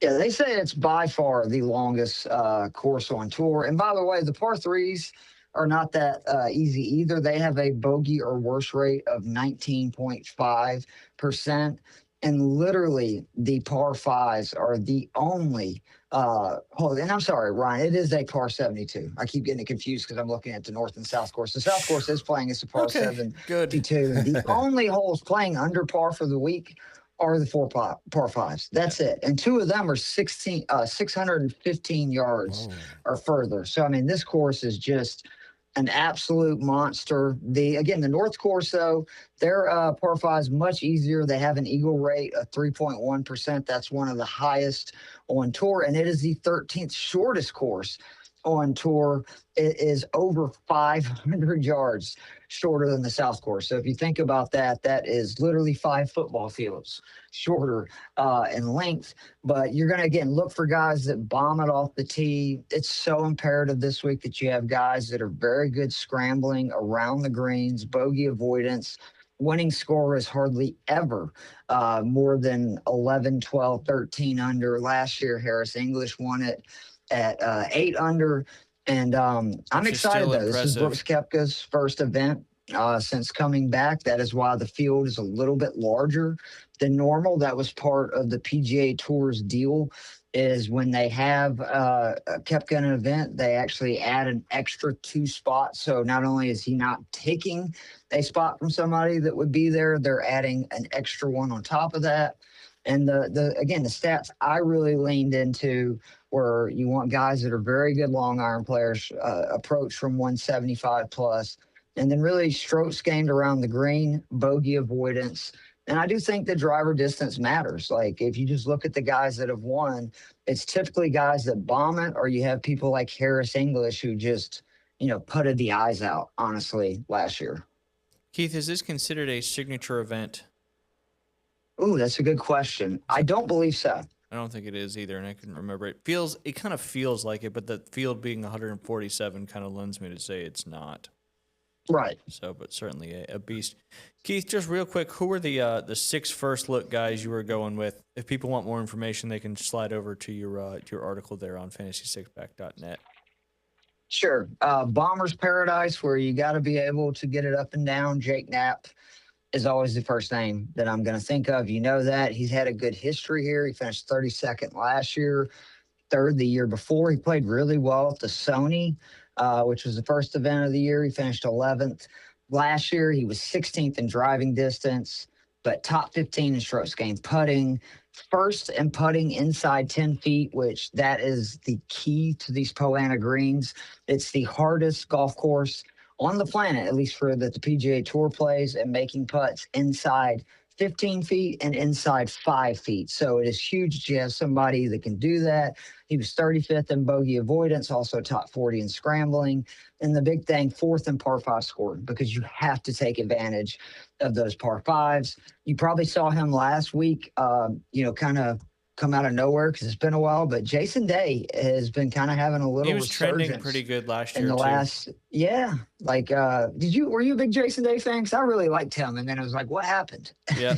C: Yeah, they say it's by far the longest course on tour. And by the way, the par 3s are not that easy either. They have a bogey or worse rate of 19.5%. And literally, the par 5s are the only. And I'm sorry, Ryan, it is a par 72. I keep getting it confused because I'm looking at the North and South course. The South course is playing as a par
A: Okay,
C: 72.
A: good.
C: The only holes playing under par for the week are the 4 par 5s. That's it. And 2 of them are 615 yards
B: Whoa.
C: or further. So, I mean, this course is just an absolute monster. The North course, though, their par 5s much easier. They have an eagle rate of 3.1%. That's one of the highest on tour, and it is the 13th shortest course on tour. It is over 500 yards shorter than the South course. So if you think about that, that is literally 5 football fields shorter in length. But you're going to, again, look for guys that bomb it off the tee. It's so imperative this week that you have guys that are very good scrambling around the greens, bogey avoidance. Winning score is hardly ever more than 11, 12, 13 under. Last year, Harris English won it at 8 under. And I'm
A: Which is
C: excited,
A: still
C: though. This is
A: impressive.
C: Brooks Koepka's first event since coming back. That is why the field is a little bit larger than normal. That was part of the PGA Tour's deal, is when they have Koepka in an event, they actually add an extra 2 spots. So not only is he not taking a spot from somebody that would be there, they're adding an extra one on top of that. And the stats I really leaned into were, you want guys that are very good long iron players, approach from 175 plus, and then really strokes gained around the green, bogey avoidance. And I do think the driver distance matters. Like, if you just look at the guys that have won, it's typically guys that bomb it, or you have people like Harris English who just, putted the eyes out, honestly, last year.
A: Keith, is this considered a signature event?
C: Ooh, that's a good question. I don't believe so.
A: I don't think it is either, and I couldn't remember. It kind of feels like it, but the field being 147 kind of lends me to say it's not.
C: Right.
A: So, but certainly a beast. Keith, just real quick, who were the 6 first look guys you were going with? If people want more information, they can slide over to your article there on fantasysixpack.net.
C: Sure. Bomber's Paradise, where you got to be able to get it up and down. Jake Knapp is always the first name that I'm going to think of. You know that. He's had a good history here. He finished 32nd last year, 3rd the year before. He played really well at the Sony, which was the first event of the year. He finished 11th. Last year, he was 16th in driving distance, but top 15 in strokes gained putting. First in putting inside 10 feet, which that is the key to these Poana greens. It's the hardest golf course on the planet, at least for that the PGA Tour plays, and making putts inside 15 feet and inside 5 feet. So it is huge to have somebody that can do that. He was 35th in bogey avoidance, also top 40 in scrambling. And the big thing, 4th in par 5 scoring, because you have to take advantage of those par 5s. You probably saw him last week, kind of come out of nowhere because it's been a while, but Jason Day has been kind of having a little
A: He was trending
C: resurgence
A: pretty good last
C: in
A: year
C: the
A: too.
C: last, yeah. Like, were you a big Jason Day fan? Because I really liked him, and then it was like, what happened?
A: Yeah.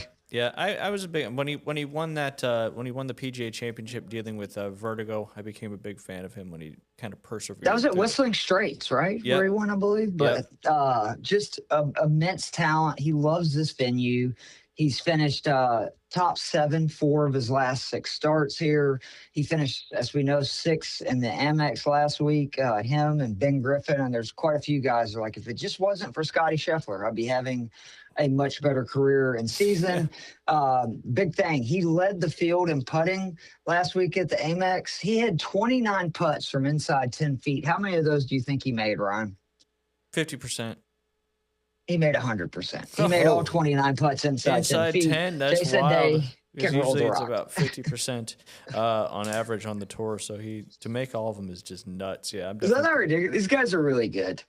A: I was a big when he won that when he won the PGA Championship dealing with Vertigo. I became a big fan of him when he kind of persevered.
C: That was at
A: through it.
C: Whistling Straits, right?
A: Yep.
C: Where he won, I believe. But just immense talent. He loves this venue. He's finished top 7 4 of his last 6 starts here. He finished, as we know, 6th in the Amex last week. Him and Ben Griffin, and there's quite a few guys that are like, if it just wasn't for Scotty Scheffler, I'd be having a much better career and season. Big thing. He led the field in putting last week at the Amex. He had 29 putts from inside 10 feet. How many of those do you think he made, Ryan?
A: 50%.
C: He made 100%. He made all 29 putts inside 10 feet.
A: 10, that's
C: Jason
A: wild.
C: Day
A: Because
C: can roll the
A: usually it's
C: rock.
A: about 50% on average on the tour. So to make all of them is just nuts. Yeah,
C: Is that not ridiculous? These guys are really good.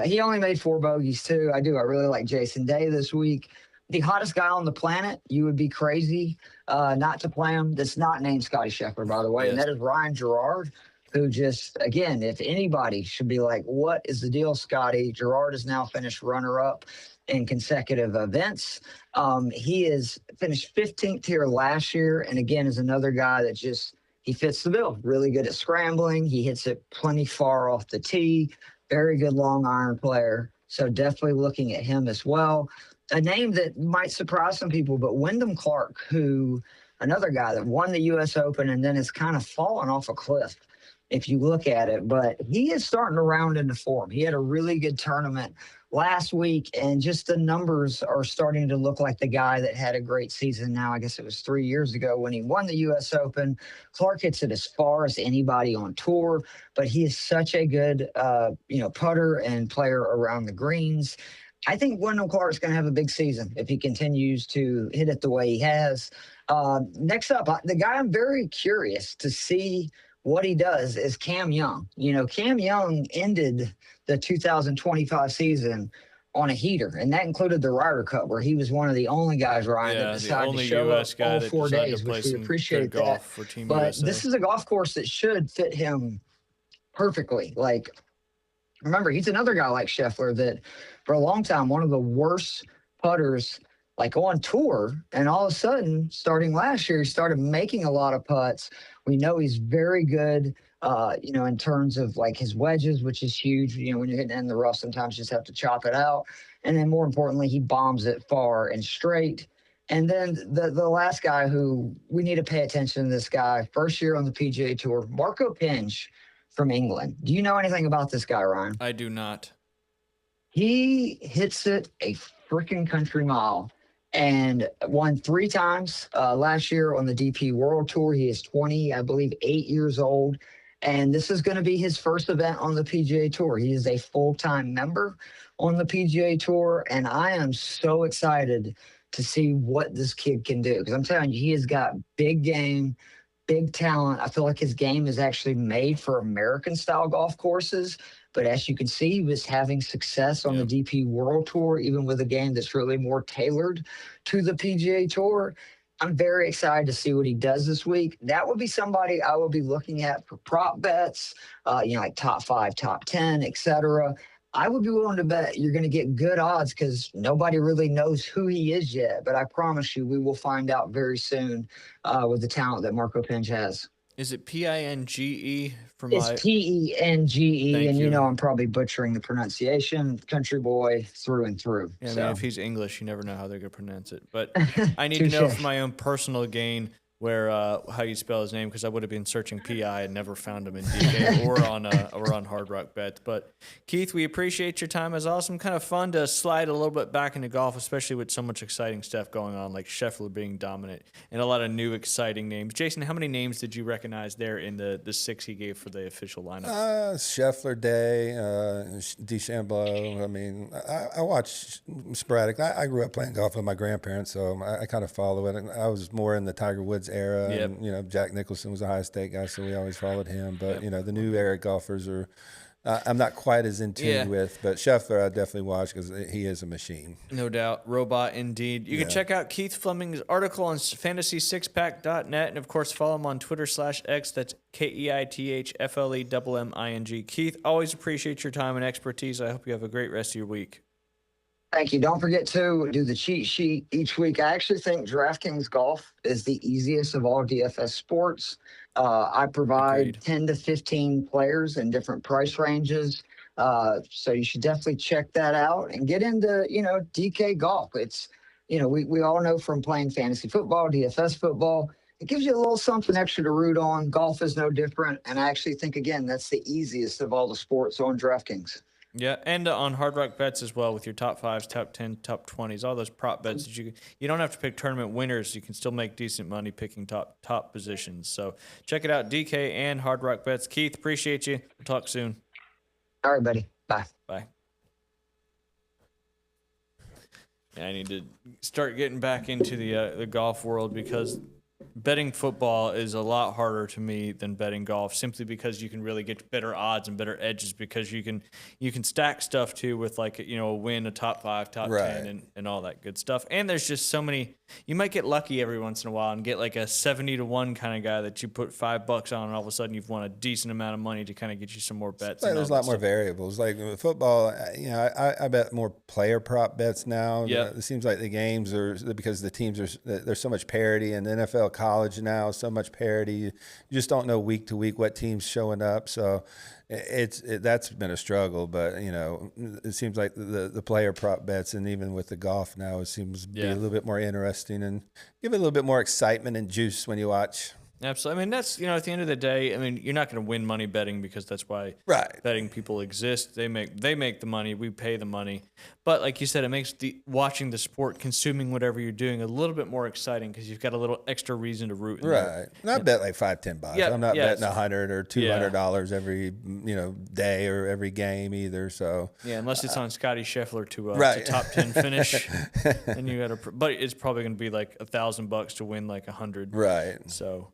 C: He only made 4 bogeys too. I really like Jason Day this week. The hottest guy on the planet. You would be crazy not to play him. That's not named Scotty Scheffler, by the way.
A: Yes.
C: And that is Ryan Gerard, who just, again, if anybody should be like, what is the deal, Scotty? Gerard has now finished runner-up in consecutive events. He is finished 15th here last year, and again is another guy that just, he fits the bill. Really good at scrambling. He hits it plenty far off the tee. Very good long iron player. So definitely looking at him as well. A name that might surprise some people, but Wyndham Clark, who, another guy that won the U.S. Open and then has kind of fallen off a cliff if you look at it, but he is starting to round into form. He had a really good tournament last week, and just the numbers are starting to look like the guy that had a great season now. I guess it was 3 years ago when he won the U.S. Open. Clark hits it as far as anybody on tour, but he is such a good, putter and player around the greens. I think Wyndham Clark's going to have a big season if he continues to hit it the way he has. Next up, the guy I'm very curious to see what he does is Cam Young. Cam Young ended the 2025 season on a heater, and that included the Ryder Cup, where he was one of the only guys, Ryan, that decided to show up all 4 days, which we appreciate that.
A: For Team
C: but
A: USA.
C: This is a golf course that should fit him perfectly. Like, remember, he's another guy like Scheffler that for a long time, one of the worst putters like on tour, and all of a sudden, starting last year, he started making a lot of putts. We know he's very good, in terms of like his wedges, which is huge. When you're hitting in the rough, sometimes you just have to chop it out. And then more importantly, he bombs it far and straight. And then the last guy who we need to pay attention to, this guy, first year on the PGA Tour, Marco Pinch from England. Do you know anything about this guy, Ryan?
A: I do not.
C: He hits it a freaking country mile and won 3 times last year on the DP World Tour. He is 8 years old. And this is going to be his first event on the PGA Tour. He is a full-time member on the PGA Tour. And I am so excited to see what this kid can do. Because I'm telling you, he has got big game, big talent. I feel like his game is actually made for American-style golf courses. But as you can see, he was having success on the DP World Tour, even with a game that's really more tailored to the PGA Tour. I'm very excited to see what he does this week. That would be somebody I would be looking at for prop bets, like top 5, top 10, etc. I would be willing to bet you're going to get good odds because nobody really knows who he is yet. But I promise you, we will find out very soon with the talent that Marco Pinch has.
A: Is it Pinge?
C: It's Penge, and
A: you.
C: I'm probably butchering the pronunciation. Country boy through and through.
A: Yeah,
C: so.
A: I mean, if he's English, you never know how they're going to pronounce it. But I need to know for my own personal gain, where how you spell his name, because I would have been searching PI and never found him in DK or on Hard Rock Bets. But Keith, we appreciate your time. It was awesome, kind of fun to slide a little bit back into golf, especially with so much exciting stuff going on, like Scheffler being dominant and a lot of new exciting names. Jason, how many names did you recognize there in the 6 he gave for the official lineup?
B: Scheffler, Day, DeChambeau. I mean, I watch sporadic. I grew up playing golf with my grandparents, so I kind of follow it. And I was more in the Tiger Woods era.
A: Yep.
B: And, Jack Nicholson was a high stake guy, so we always followed him. But, the new era golfers are I'm not quite as in tune with. But Scheffler I definitely watch because he is a machine.
A: No doubt. Robot indeed. You can check out Keith Fleming's article on fantasy6pack.net. And, of course, follow him on Twitter/X. That's KEITHFLEMMING. Keith, always appreciate your time and expertise. I hope you have a great rest of your week.
C: Thank you. Don't forget to do the cheat sheet each week. I actually think DraftKings Golf is the easiest of all DFS sports. I provide
A: Agreed.
C: 10 to 15 players in different price ranges. So you should definitely check that out and get into, DK golf. It's, we all know from playing fantasy football, DFS football, it gives you a little something extra to root on. Golf is no different. And I actually think, again, that's the easiest of all the sports on DraftKings.
A: Yeah, and on Hard Rock Bets as well with your top 5s, top 10, top 20s, all those prop bets that you don't have to pick tournament winners. You can still make decent money picking top positions. So check it out, DK and Hard Rock Bets. Keith, appreciate you. We'll talk soon.
C: All right, buddy. Bye.
A: Bye. Yeah, I need to start getting back into the golf world because betting football is a lot harder to me than betting golf, simply because you can really get better odds and better edges because you can stack stuff too with like a win, a top 5, top 10, and all that good stuff. And there's just so many. You might get lucky every once in a while and get like a 70-1 kind of guy that you put $5 on, and all of a sudden you've won a decent amount of money to kind of get you some more bets.
B: There's a lot more variables. Like with football, I bet more player prop bets now.
A: Yeah,
B: it seems like the games are, because the teams there's so much parity, and the NFL college now so much parity. You just don't know week to week what team's showing up. So that's been a struggle. But it seems like the player prop bets, and even with the golf now, it seems to be a little bit more interesting and give it a little bit more excitement and juice when you watch.
A: Absolutely. I mean, that's, at the end of the day, I mean, you're not going to win money betting because that's why betting people exist. They make the money. We pay the money. But like you said, it makes watching the sport, consuming whatever you're doing, a little bit more exciting because you've got a little extra reason to root.
B: Right. And I bet like $5-10.
A: Yeah,
B: I'm not betting $100 or $200 every day or every game either. So
A: unless it's on Scotty Scheffler to top 10 finish, and you got to. But it's probably going to be like $1,000 to win like 100.
B: Right.
A: So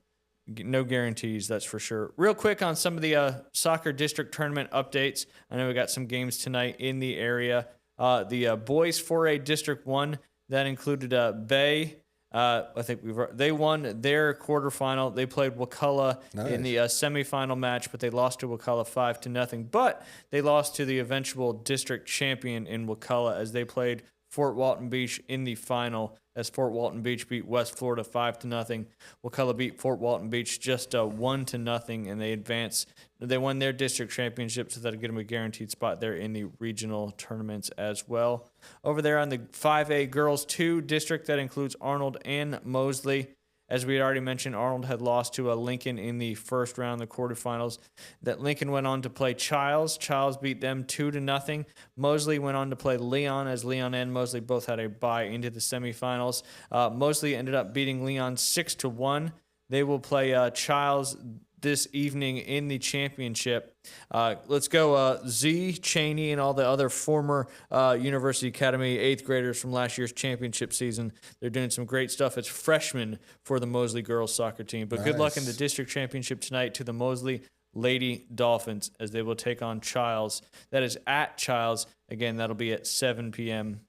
A: no guarantees, that's for sure. Real quick on some of the soccer district tournament updates. I know we got some games tonight in the area. The boys 4A District 1, that included Bay. I think they won their quarterfinal. They played Wakulla in the semifinal match, but they lost to Wakulla 5-0. But they lost to the eventual district champion in Wakulla as they played Fort Walton Beach in the final, as Fort Walton Beach beat West Florida 5-0. Wakulla beat Fort Walton Beach just 1-0, and they advance. They won their district championship, so that'll get them a guaranteed spot there in the regional tournaments as well. Over there on the 5A Girls 2 district, that includes Arnold and Mosley. As we had already mentioned, Arnold had lost to Lincoln in the first round of the quarterfinals. That Lincoln went on to play Childs. Childs beat them 2-0. Mosley went on to play Leon, as Leon and Mosley both had a bye into the semifinals. Mosley ended up beating Leon 6-1. They will play Childs this evening in the championship. Let's go Z, Cheney, and all the other former University Academy 8th graders from last year's championship season. They're doing some great stuff. It's freshmen for the Mosley girls soccer team. But good luck in the district championship tonight to the Mosley Lady Dolphins as they will take on Childs. That is at Childs. Again, that'll be at 7 p.m.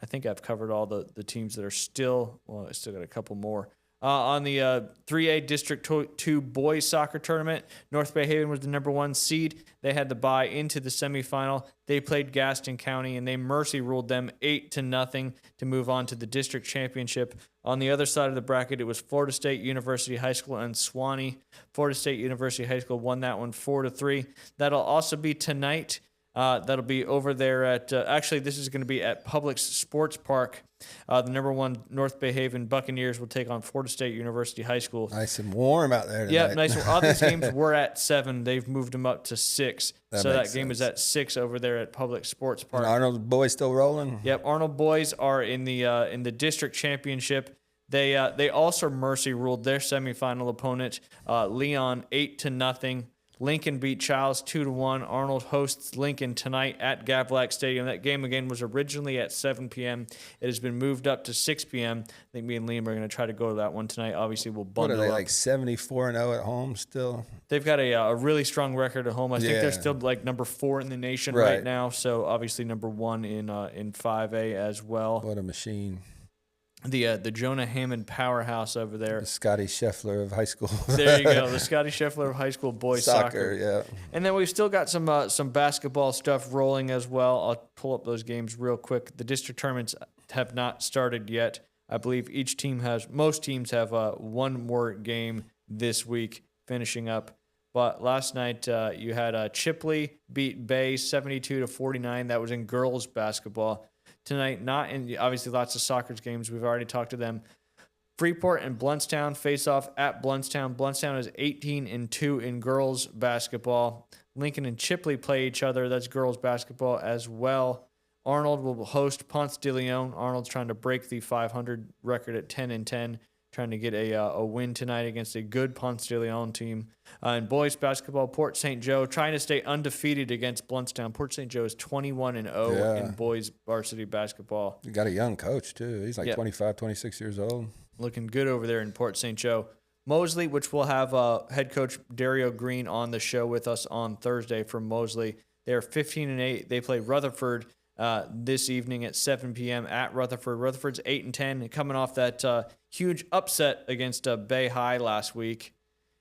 A: I think I've covered all the teams that are still, I still got a couple more. On the 3A District 2 boys soccer tournament, North Bay Haven was the number 1 seed. They had the bye into the semifinal. They played Gaston County, and they mercy ruled them 8-0 to move on to the district championship. On the other side of the bracket, it was Florida State University High School and Swanee. Florida State University High School won that one 4-3. That'll also be tonight. That'll be over there at, actually, this is going to be at Publix Sports Park. The number 1 North Bay Haven Buccaneers will take on Florida State University High School.
B: Nice and warm out there tonight.
A: Yeah, nice. All these games were at 7. They've moved them up to 6. So that game
B: sense.
A: is at 6 over there at Publix Sports Park.
B: And Arnold's boys still rolling?
A: Yep, Arnold boys are in the district championship. They also mercy ruled their semifinal opponent, Leon, 8-0. Lincoln beat Childs 2-1. Arnold hosts Lincoln tonight at Gavlax Stadium. That game again was originally at 7 p.m. It has been moved up to 6 p.m. I think me and Liam are going to try to go to that one tonight. Obviously, we'll bundle
B: What are they,
A: up.
B: like 74-0 at home still?
A: They've got a really strong record at home. I think
B: Yeah.
A: they're still like number 4 in the nation
B: Right.
A: right now. So obviously number 1 in 5A as well.
B: What a machine.
A: The Jonah Hammond powerhouse over there.
B: The Scotty Scheffler of high school.
A: There you go. The Scotty Scheffler of high school boys soccer.
B: Yeah.
A: And then we've still got some basketball stuff rolling as well. I'll pull up those games real quick. The district tournaments have not started yet. I believe most teams have one more game this week finishing up. But last night you had Chipley beat Bay 72-49. That was in girls basketball. Tonight, not in obviously lots of soccer games. We've already talked to them. Freeport and Bluntstown face off at Bluntstown. Bluntstown is 18-2 in girls basketball. Lincoln and Chipley play each other. That's girls basketball as well. Arnold will host Ponce de Leon. Arnold's trying to break the 500 record at 10-10, trying to get a win tonight against a good Ponce de Leon team. In boys basketball, Port St. Joe trying to stay undefeated against Bluntstown. Port St. Joe is 21-0 in boys varsity basketball.
B: You got a young coach, too. He's like 25, 26 years old.
A: Looking good over there in Port St. Joe. Mosley, which we'll have head coach Dario Green on the show with us on Thursday from Mosley. They're 15-8. They play Rutherford this evening at 7 p.m. at Rutherford. Rutherford's 8-10, coming off that huge upset against Bay High last week.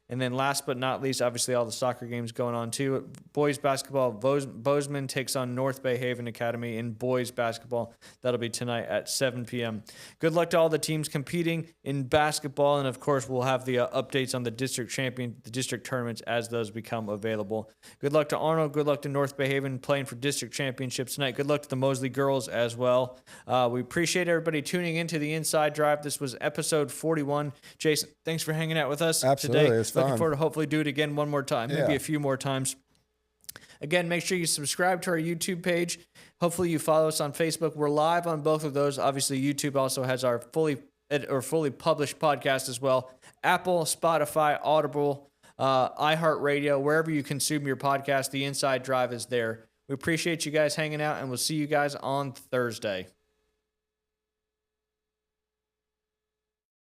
A: And then last but not least, obviously all the soccer games going on too. Boys basketball, Bozeman takes on North Bay Haven Academy in boys basketball. That'll be tonight at 7 p.m. Good luck to all the teams competing in basketball. And of course, we'll have the updates on the district tournaments as those become available. Good luck to Arnold. Good luck to North Bay Haven playing for district championships tonight. Good luck to the Mosley girls as well. We appreciate everybody tuning into the Inside Drive. This was episode 41. Jason, thanks for hanging out with us
B: Absolutely,
A: today.
B: it's fun.
A: Looking forward to hopefully do it again one more time, maybe
B: Yeah.
A: a few more times. Again, make sure you subscribe to our YouTube page. Hopefully you follow us on Facebook. We're live on both of those. Obviously, YouTube also has our fully published podcast as well. Apple, Spotify, Audible, iHeartRadio, wherever you consume your podcast, the Inside Drive is there. We appreciate you guys hanging out, and we'll see you guys on Thursday.